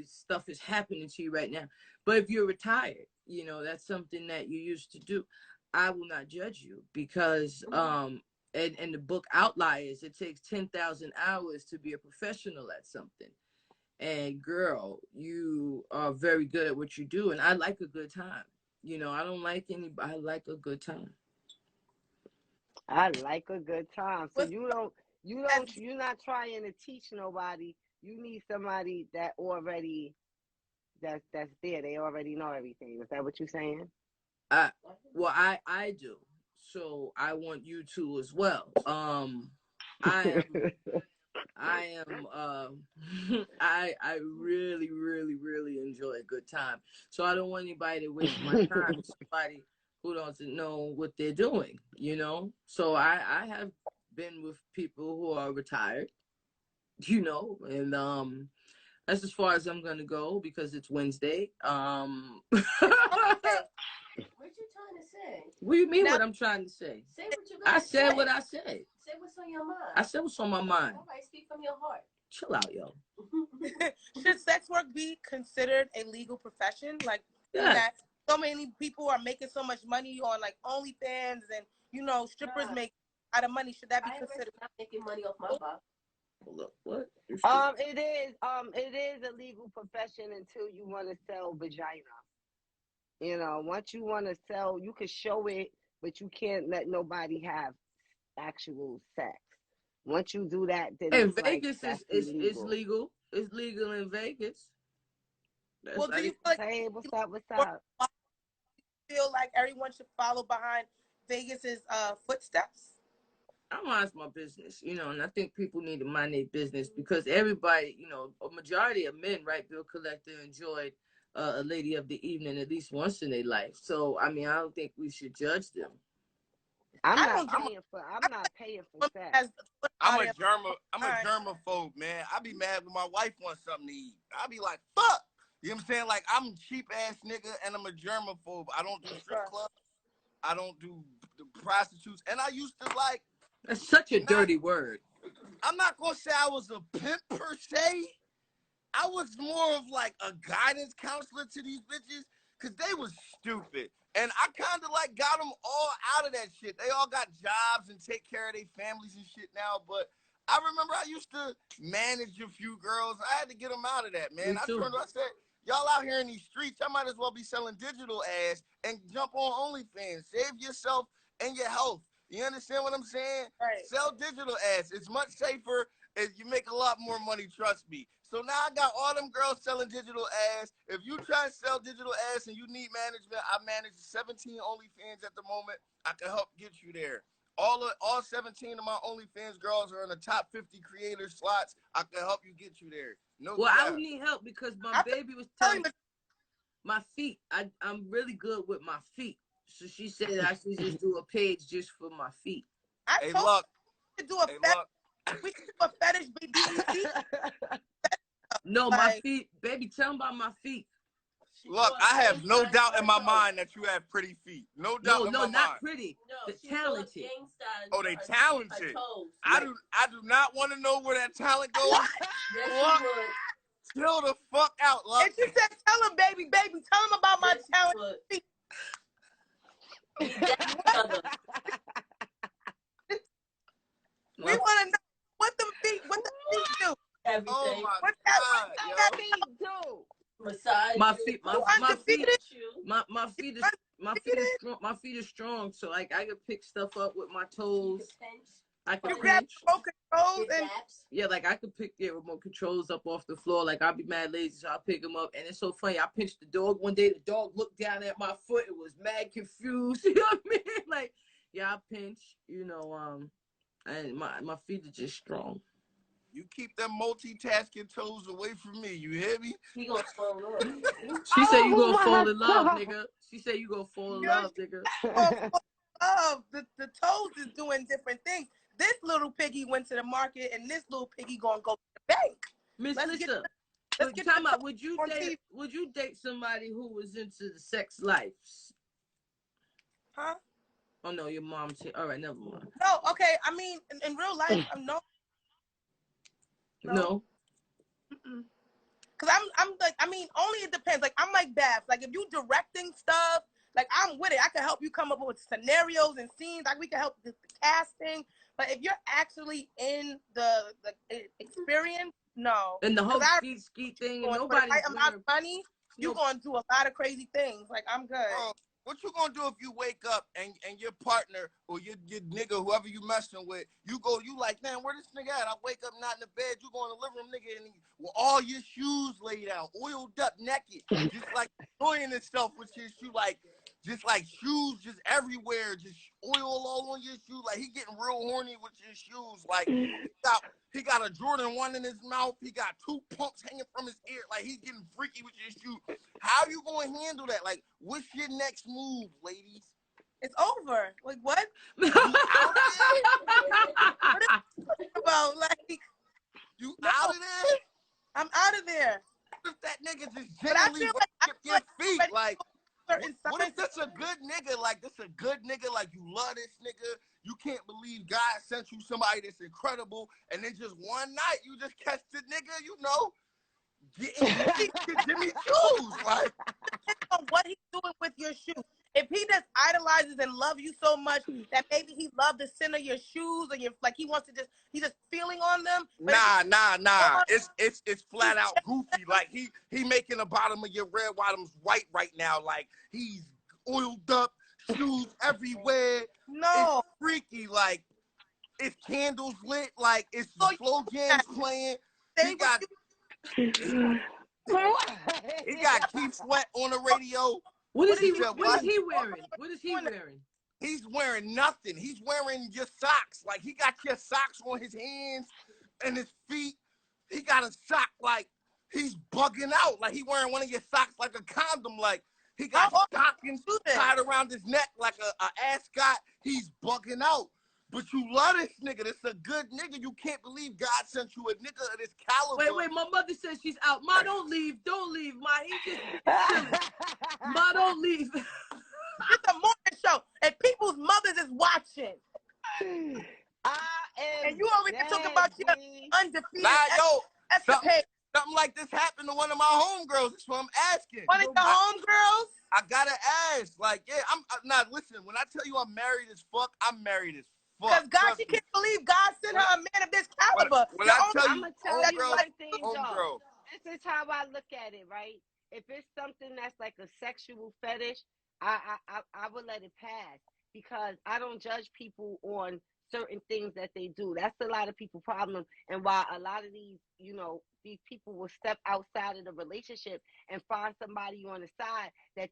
stuff is happening to you right now. But if you're retired, that's something that you used to do. I will not judge you because and the book Outliers, it takes 10,000 hours to be a professional at something. And girl, you are very good at what you do, and I like a good time. You know, I don't like anybody. I like a good time. I like a good time. So you're not trying to teach nobody. You need somebody that already that's there. They already know everything. Is that what you're saying? I do. So I want you to as well. I really, really, really enjoy a good time. So I don't want anybody to waste my time with somebody who doesn't know what they're doing, you know? So I have been with people who are retired, you know, and that's as far as I'm gonna go because it's Wednesday. What you trying to say? What do you mean what I'm trying to say? Say what you got. I said what I said. Say what's on your mind. I said what's on my mind. All right, speak from your heart. Chill out, yo. Should sex work be considered a legal profession? Like Yeah. that so many people are making so much money on like OnlyFans and, you know, strippers make a lot of money. Should that be considered? I'm not making money off my box. Look, what? It is a legal profession until you want to sell vagina. You know, once you want to sell, you can show it, but you can't let nobody have actual sex. Once you do that, then in it's Vegas like, is legal. It's legal in Vegas. That's Well, do you feel like, hey, what's up? feel like everyone should follow behind Vegas's footsteps? I mind my business, you know, and I think people need to mind their business because everybody, you know, a majority of men, right, Bill Collector, enjoyed a lady of the evening at least once in their life. So, I mean, I don't think we should judge them. I'm not paying for sex. I'm a germaphobe, man. I be mad when my wife wants something to eat. I be like, fuck. You know what I'm saying? Like, I'm a cheap ass nigga and I'm a germaphobe. I don't do strip clubs. I don't do the prostitutes. And I used to like. That's such a dirty word. I'm not going to say I was a pimp per se. I was more of like a guidance counselor to these bitches because they was stupid. And I kind of like got them all out of that shit. They all got jobs and take care of their families and shit now. But I remember I used to manage a few girls. I had to get them out of that, man. I said, y'all out here in these streets, I might as well be selling digital ass and jump on OnlyFans. Save yourself and your health. You understand what I'm saying? Right. Sell digital ads. It's much safer and you make a lot more money, trust me. So now I got all them girls selling digital ads. If you try to sell digital ads and you need management, I manage 17 OnlyFans at the moment. I can help get you there. All 17 of my OnlyFans girls are in the top 50 creator slots. I can help you get you there. I would need help because my baby was telling me my feet. I'm really good with my feet. So she said I should just do a page just for my feet. I told you to do a fetish. We can do a fetish BEC. No, my feet. Baby, tell them about my feet. Look, I have no doubt in my mind that you have pretty feet. No doubt in my mind. No, not pretty. No, talented. Oh, they talented. I do not want to know where that talent goes. Yes, you would. Chill the fuck out, love. And she said, tell him, baby, tell him about my talent. We want to know what the feet do. Everything. Oh what that feet do? Massage. My feet is strong. So like I can pick stuff up with my toes. I can grab remote controls and like I could pick the remote controls up off the floor. Like I'll be mad lazy, so I'll pick them up. And it's so funny. I pinched the dog one day. The dog looked down at my foot. It was mad confused. You know what I mean? Like, yeah, I pinch. You know, and my feet are just strong. You keep them multitasking toes away from me. You hear me? He gonna fall in love. She said you gonna fall in love, nigga. She said you gonna fall in love, nigga. The toes is doing different things. This little piggy went to the market, and this little piggy gonna go to the bank. Miss Lissa, would you date somebody who was into the sex life? Huh? Oh no, your mom said. All right, never mind. No, okay. I mean, in real life, no. Cause I'm like, I mean, only it depends. Like I'm like Babs. Like if you directing stuff, like, I'm with it. I can help you come up with scenarios and scenes. Like, we can help with the casting. But if you're actually in the experience, no. And the whole ski thing, and nobody's right amount of money, you're going to do a lot of crazy things. Like, I'm good. What you gonna do if you wake up and your partner or your nigga, whoever you messing with, you like, man, where this nigga at? I wake up not in the bed, you go in the living room, nigga, and with all your shoes laid out, oiled up, naked, just like enjoying himself with his shoe, like, just like shoes just everywhere, just oil all on your shoe, like he getting real horny with your shoes, like he got a Jordan 1 in his mouth, he got 2 pumps hanging from his ear, like he's getting freaky with your shoe. How you gonna handle that? Like, what's your next move, ladies? It's over. Like, what? What about, like, you out of there? I'm out of there. What if that nigga just genuinely worship your feet? Like, what if this a good nigga? Like, this a good nigga? Like, you love this nigga? You can't believe God sent you somebody that's incredible, and then just one night you just catch the nigga, you know, getting Jimmy shoes, like. On what he's doing with your shoes. If he just idolizes and loves you so much that maybe he loves the scent of your shoes, or like he wants to he's just feeling on them. Nah. It's flat out goofy. Like he making the bottom of your red bottoms white right now. Like he's oiled up, shoes everywhere. No, it's freaky. Like it's candles lit. Like it's slow jams playing. He got Keith Sweat on the radio. What is he wearing? He's wearing nothing. He's wearing your socks. Like he got your socks on his hands and his feet. He got a sock like he's bugging out. Like he wearing one of your socks like a condom. Like he got stockings tied around his neck like a ascot. He's bugging out. But you love this nigga. This a good nigga. You can't believe God sent you a nigga of this caliber. Wait. My mother says she's out. Ma, don't leave. Ma, he just Ma, don't leave. It's a morning show, and people's mothers is watching. And you over here talking about your undefeated. Something like this happened to one of my homegirls. That's what I'm asking. One of your homegirls? I gotta ask. Like, yeah, I'm not. Listen, when I tell you I'm married as fuck, I'm married as fuck. Because God, she can't believe God sent her a man of this caliber. When I tell I'm you, gonna tell you one thing, homegirl. This is how I look at it, right? If it's something that's like a sexual fetish, I would let it pass, because I don't judge people on certain things that they do. That's a lot of people's problem, and why a lot of these, these people will step outside of the relationship and find somebody on the side that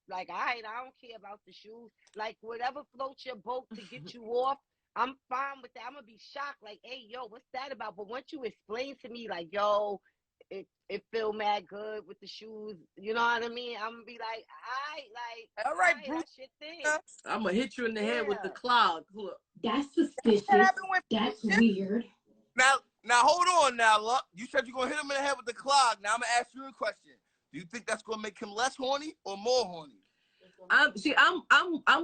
like, all right, I don't care about the shoes. Like, whatever floats your boat to get you off, I'm fine with that. I'm going to be shocked, like, hey, yo, what's that about? But once you explain to me, like, yo, it feel mad good with the shoes, you know what I mean? I'm going to be like, all right, Bruce. I'm going to hit you in the head with the clog. Look. That's suspicious. That's weird. Now, hold on now, Luck. You said you're going to hit him in the head with the clog. Now, I'm going to ask you a question. Do you think that's going to make him less horny or more horny? I'm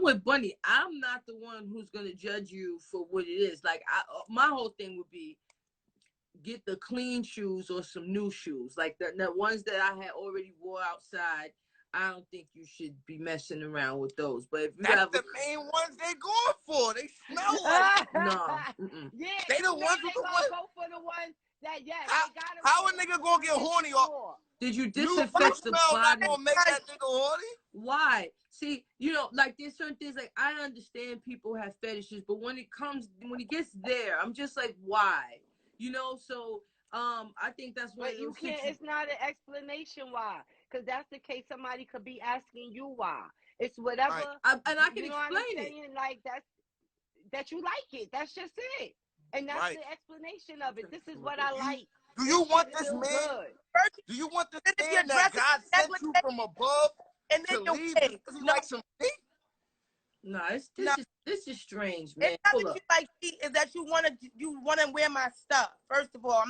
with Bunny. I'm not the one who's going to judge you for what it is. Like, my whole thing would be, get the clean shoes or some new shoes. Like, the ones that I had already wore outside, I don't think you should be messing around with those. But if you That's the main ones they going for. They smell like no. Yeah, they the ones who go for the ones that how a nigga gonna get horny off? Did you disinfect the body? Not gonna make that nigga horny? Why? See, like there's certain things, like I understand people have fetishes, but when it gets there, I'm just like, why? So I think that's why you can't. It's not an explanation why, because that's the case. Somebody could be asking you why. It's whatever, right. And I can explain it. Like that you like it. That's just it, and that's the explanation of it. This is what I like. Do you want this man? Good. Do you want this man that God sent you from above and then to leave? Does he like some feet? No, this is strange, man. It's not that you like feet, is that you wanna wear my stuff. First of all,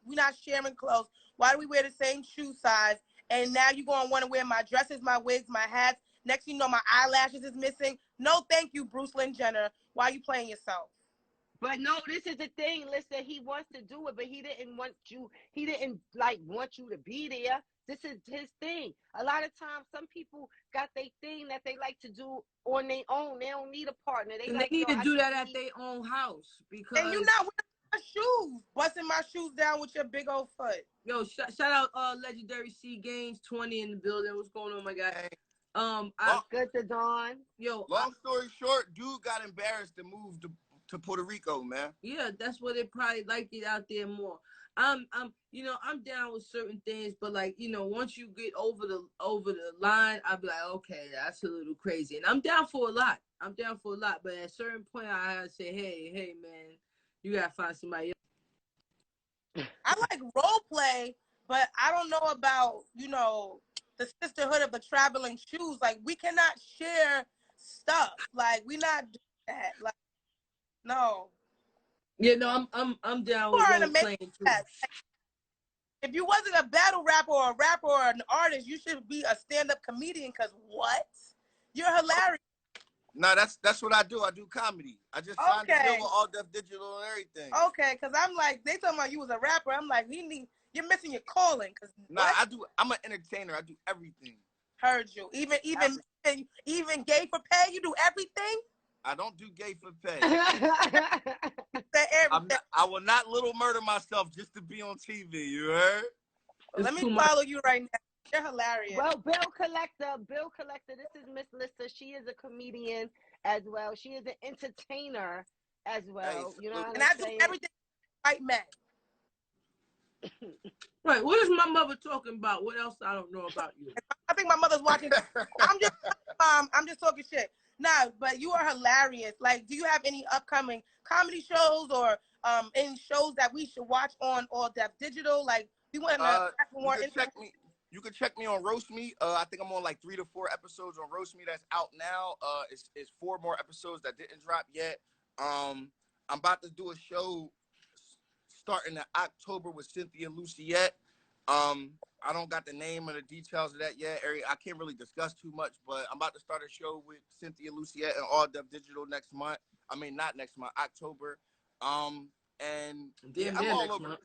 we're not sharing clothes. Why do we wear the same shoe size? And now you're gonna want to wear my dresses, my wigs, my hats. Next, my eyelashes is missing. No, thank you, Bruce Lynn Jenner. Why are you playing yourself? But no, this is the thing. Listen, he wants to do it, but he didn't want you. He didn't like want you to be there. This is his thing. A lot of times, some people got their thing that they like to do on their own. They don't need a partner. They And like, they need yo, to I do can that at be. their own house because. And you not wearing my shoes, busting my shoes down with your big old foot. Yo, shout out legendary C Games 20 in the building. What's going on, my guy? Good to Dawn. Yo, long story short, dude got embarrassed to move to Puerto Rico, man. Yeah, that's what they probably like it out there more. I'm down with certain things, but like, once you get over the line, I'll be like, okay, that's a little crazy. And I'm down for a lot. But at a certain point, I gotta say, hey, man, you gotta find somebody else. I like role play, but I don't know about, the sisterhood of the traveling shoes. Like, we cannot share stuff. Like, we not doing that. Like, no. Yeah, no, I'm down with role playing too. If you wasn't a battle rapper or a rapper or an artist, you should be a stand-up comedian. Cause what? You're hilarious. No, that's what I do. I do comedy. I just signed a deal with All Def Digital and everything. Okay, cause I'm like, they talking about you was a rapper. I'm like, you're missing your calling. Cause I'm an entertainer. I do everything. Heard you. Even gay for pay. You do everything. I don't do gay for pay. I will not little murder myself just to be on TV. You heard? Let me follow you right now. You're hilarious. Well, Bill Collector, this is Miss Lissa. She is a comedian as well. She is an entertainer as well. You know what I'm saying? And I do everything white men. Right, what is my mother talking about? What else I don't know about you? I think my mother's watching. I'm just talking shit. Nah, but you are hilarious. Like, do you have any upcoming comedy shows or any shows that we should watch on All Def Digital? Like, we want to more. You can check me on Roast Me. I think I'm on like 3 to 4 episodes on Roast Me that's out now. It's 4 more episodes that didn't drop yet. I'm about to do a show starting in October with Cynthia Luciette. I don't got the name or the details of that yet. I can't really discuss too much, but I'm about to start a show with Cynthia Luciette and All Def Digital next month. I mean, not next month, October. And yeah, I'm all over.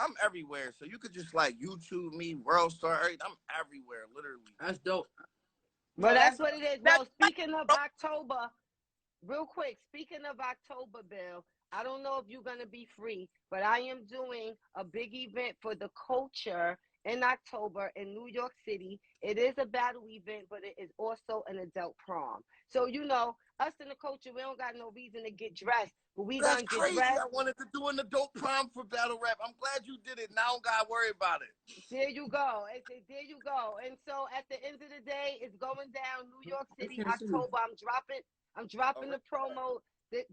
I'm everywhere. So you could just like YouTube me, World Star. I'm everywhere, literally. That's dope. Well, that's what it is. Well, speaking of October, real quick, speaking of October, Bill, I don't know if you're going to be free, but I am doing a big event for the culture in October in New York City. It is a battle event, but it is also an adult prom. So, us in the culture, we don't got no reason to get dressed, but we going to get crazy. dressed. I wanted to do an adult prom for battle rap. I'm glad you did it. Now I don't got to worry about it. There you go. There you go. And so at the end of the day, it's going down New York City, October. I'm dropping the promo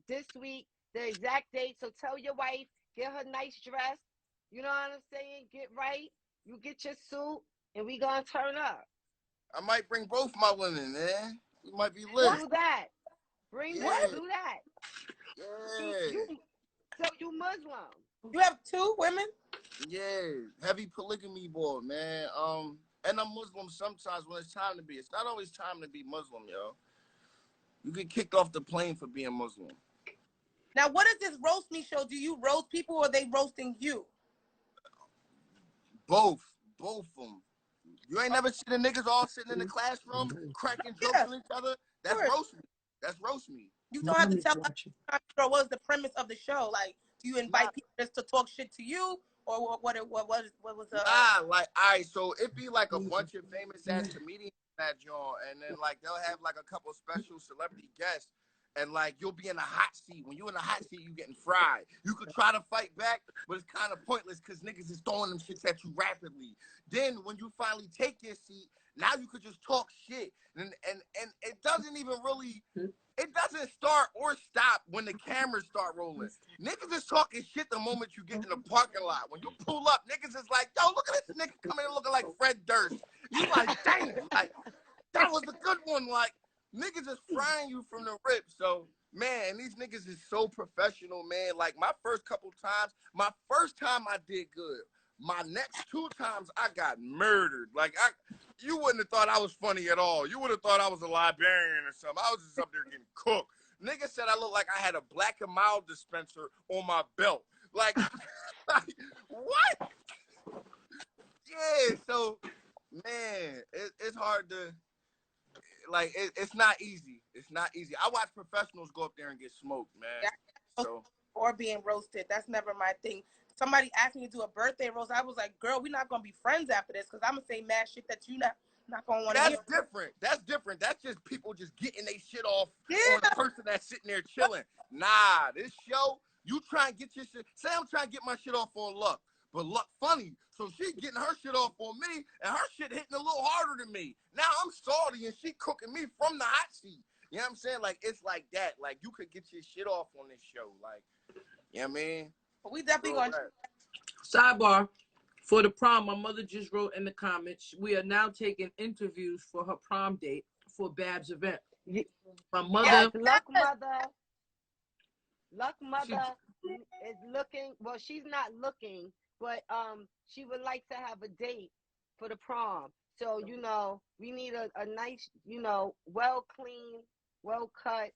this week. The exact date. So tell your wife, get her nice dress. You know what I'm saying? Get right. You get your suit, and we gonna turn up. I might bring both my women, man. We might be lit. Do that. Bring that. Do that. Yeah. So you Muslim? You have 2 women? Yeah. Heavy polygamy boy, man. And I'm Muslim sometimes when it's time to be. It's not always time to be Muslim, yo. You get kicked off the plane for being Muslim. Now, what is this roast me show? Do you roast people or are they roasting you? Both of them. You ain't never seen the niggas all sitting in the classroom cracking jokes on each other? That's roast me. You don't have to tell us what was the premise of the show. Like, do you invite people just to talk shit to you? Or what was the... like, all right, so it'd be like a bunch of famous ass comedians that joint, and then like they'll have like a couple special celebrity guests. And, like, you'll be in a hot seat. When you're in a hot seat, you getting fried. You could try to fight back, but it's kind of pointless because niggas is throwing them shits at you rapidly. Then, when you finally take your seat, now you could just talk shit. And it doesn't even really, it doesn't start or stop when the cameras start rolling. Niggas is talking shit the moment you get in the parking lot. When you pull up, niggas is like, yo, look at this nigga coming in looking like Fred Durst. You like, dang, like, that was a good one, like. Niggas is frying you from the rip. So, man, these niggas is so professional, man. Like, my first time I did good. My next 2 times I got murdered. Like, you wouldn't have thought I was funny at all. You would have thought I was a librarian or something. I was just up there getting cooked. Nigga said I look like I had a Black and Mild dispenser on my belt. Like, what? Yeah, so, man, it's hard to, like, it's not easy. It's not easy. I watch professionals go up there and get smoked, man. Yeah. So, or being roasted. That's never my thing. Somebody asked me to do a birthday roast. I was like, girl, we're not going to be friends after this because I'm going to say mad shit that you not going to want to hear. that's different. That's different. That's just people just getting their shit off on the person that's sitting there chilling. Nah, this show, you try and get your shit. Say I'm trying to get my shit off on Luck, but Luck funny. So she getting her shit off on me, and her shit hitting a little harder than me. Now I'm salty, and she cooking me from the hot seat. You know what I'm saying? Like, it's like that. Like, you could get your shit off on this show. Like, you know what I mean? But we definitely going to. Sidebar, for the prom, my mother just wrote in the comments, we are now taking interviews for her prom date for Bab's event. My mother. Yes, Luck mother is looking, well, she's not looking, but she would like to have a date for the prom. So, you know, we need a nice, you know, well clean, well cut,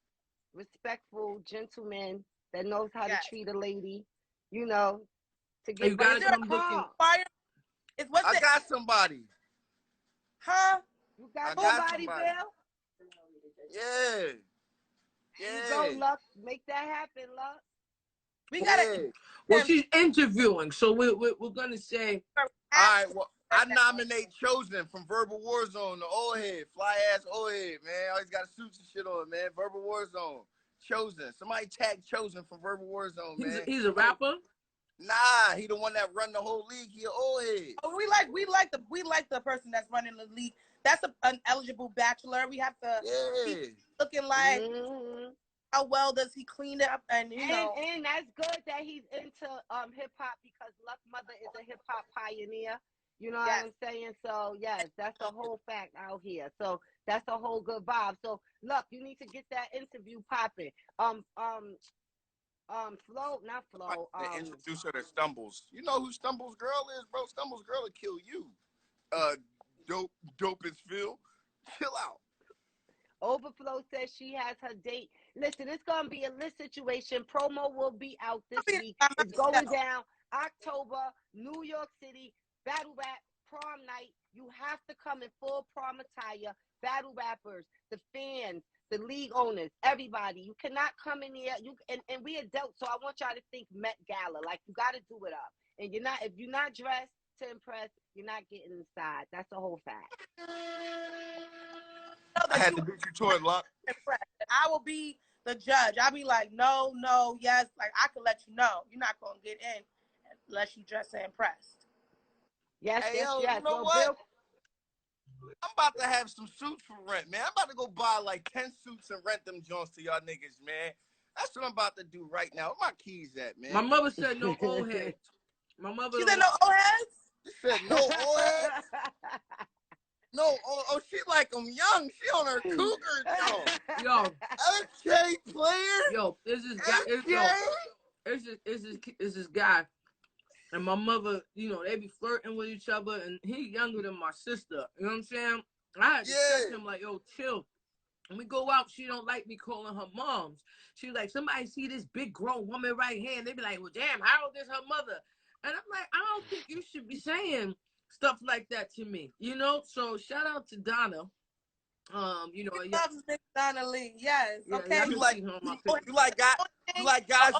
respectful gentleman that knows how to treat a lady, you know, to get ready to come prom. I got somebody. Huh? You got somebody, Bill? Yeah. Yeah. You go, Luck. Make that happen, Luck. We got to. Well, she's interviewing, so we're going to say. All right, well, I nominate Chosen from Verbal Warzone, the old head, fly ass old head, man. Always got suits and shit on, man. Verbal Warzone. Chosen. Somebody tag Chosen from Verbal Warzone, man. He's a rapper? Nah, he the one that run the whole league. He an old head. Oh, we like the person that's running the league. That's an eligible bachelor. We have to be looking like how well does he clean it up, and you know. And that's good that he's into hip hop because Luck Mother is a hip hop pioneer. You know what I'm saying? So yes, that's a whole fact out here. So that's a whole good vibe. So Luck, you need to get that interview popping. Flo, not Flo. Introduce her to Stumbles. You know who Stumbles girl is, bro? Stumbles girl will kill you. Dope as Phil. Chill out. Overflow says she has her date. Listen, it's gonna be a lit situation. Promo will be out this week. It's going down October, New York City, battle rap, prom night. You have to come in full prom attire. Battle rappers, the fans, the league owners, everybody. You cannot come in here. And we adults, so I want y'all to think Met Gala. Like, you got to do it up. And if you're not dressed to impress, you're not getting inside. That's the whole fact. I had to beat you to it, Luck. I will be the judge. I'll be like, no, yes. Like, I can let you know. You're not going to get in unless you dress and impressed. Yes, hey, yes, yo, yes. You know what? I'm about to have some suits for rent, man. I'm about to go buy like 10 suits and rent them joints to y'all niggas, man. That's what I'm about to do right now. Where my keys at, man? My mother said no old heads. My mother. She said no old heads? She said no old heads? No, she like them young. She on her cougar, Yo. Okay, player. Yo, this guy. It's this guy. And my mother, you know, they be flirting with each other, and he younger than my sister. You know what I'm saying? I had to tell him, like, yo, chill. When we go out, she don't like me calling her moms. She like, somebody see this big grown woman right here, and they be like, well, damn, how old is her mother? And I'm like, I don't think you should be saying stuff like that to me, you know? So shout out to Donna. You know, loves Miss Donna Lee. Yes. Yeah, okay. You like guys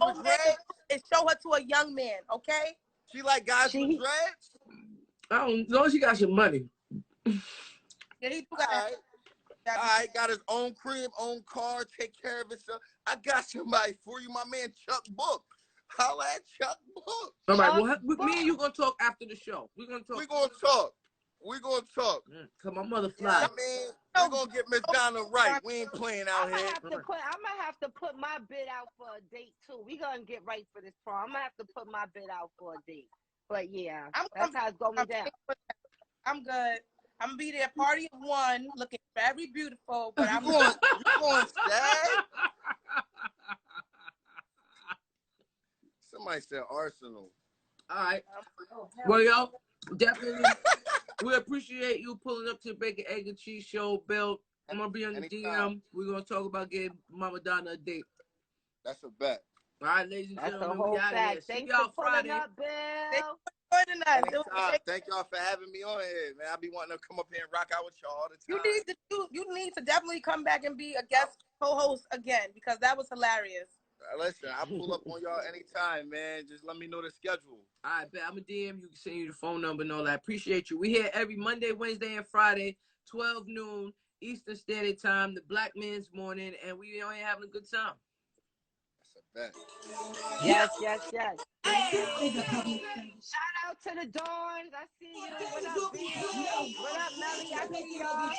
with dreads? And show her to a young man, okay? She like guys with dreads? I don't know. She got some money. Yeah, he do got All right, got his own crib, own car, take care of himself. I got somebody for you, my man Chuck Book. Holla at Chuck Book. All right, well, me and you gonna talk after the show. We're gonna talk. We gonna talk. Cause my mother fly. We're gonna get Miss Donna right. We ain't playing out here. I'm gonna have to put my bid out for a date too. We gonna get right for this prom. I'm gonna have to put my bid out for a date. But yeah, that's how it's going down. I'm good. I'm gonna be there, party of one, looking very beautiful. But I'm going sad. Somebody said Arsenal. All right. Well, yo, definitely, we appreciate you pulling up to the Bacon, Egg, and Cheese Show, Bill. I'm gonna be on the Anytime. DM. We're gonna talk about getting Mama Donna a date. That's a bet. All right, ladies and That's a gentlemen, whole we out fact. here. See Thanks y'all for pulling Friday. up, Bill. Joining us. Anytime. Thank y'all for having me on here, man. I be wanting to come up here and rock out with y'all all the time. You need to definitely come back and be a guest co-host again because that was hilarious. Listen, I'll pull up on y'all anytime, man. Just let me know the schedule. All right, bet. I'm a DM. You can send you the phone number and all that. Appreciate you. We here every Monday, Wednesday, and Friday, 12 noon Eastern Standard Time, the Black Man's Morning, and we on here having a good time. That's a bet. Yes. Shout out to the Dawns. I see you. What up, B? What up, Melly? I see y'all.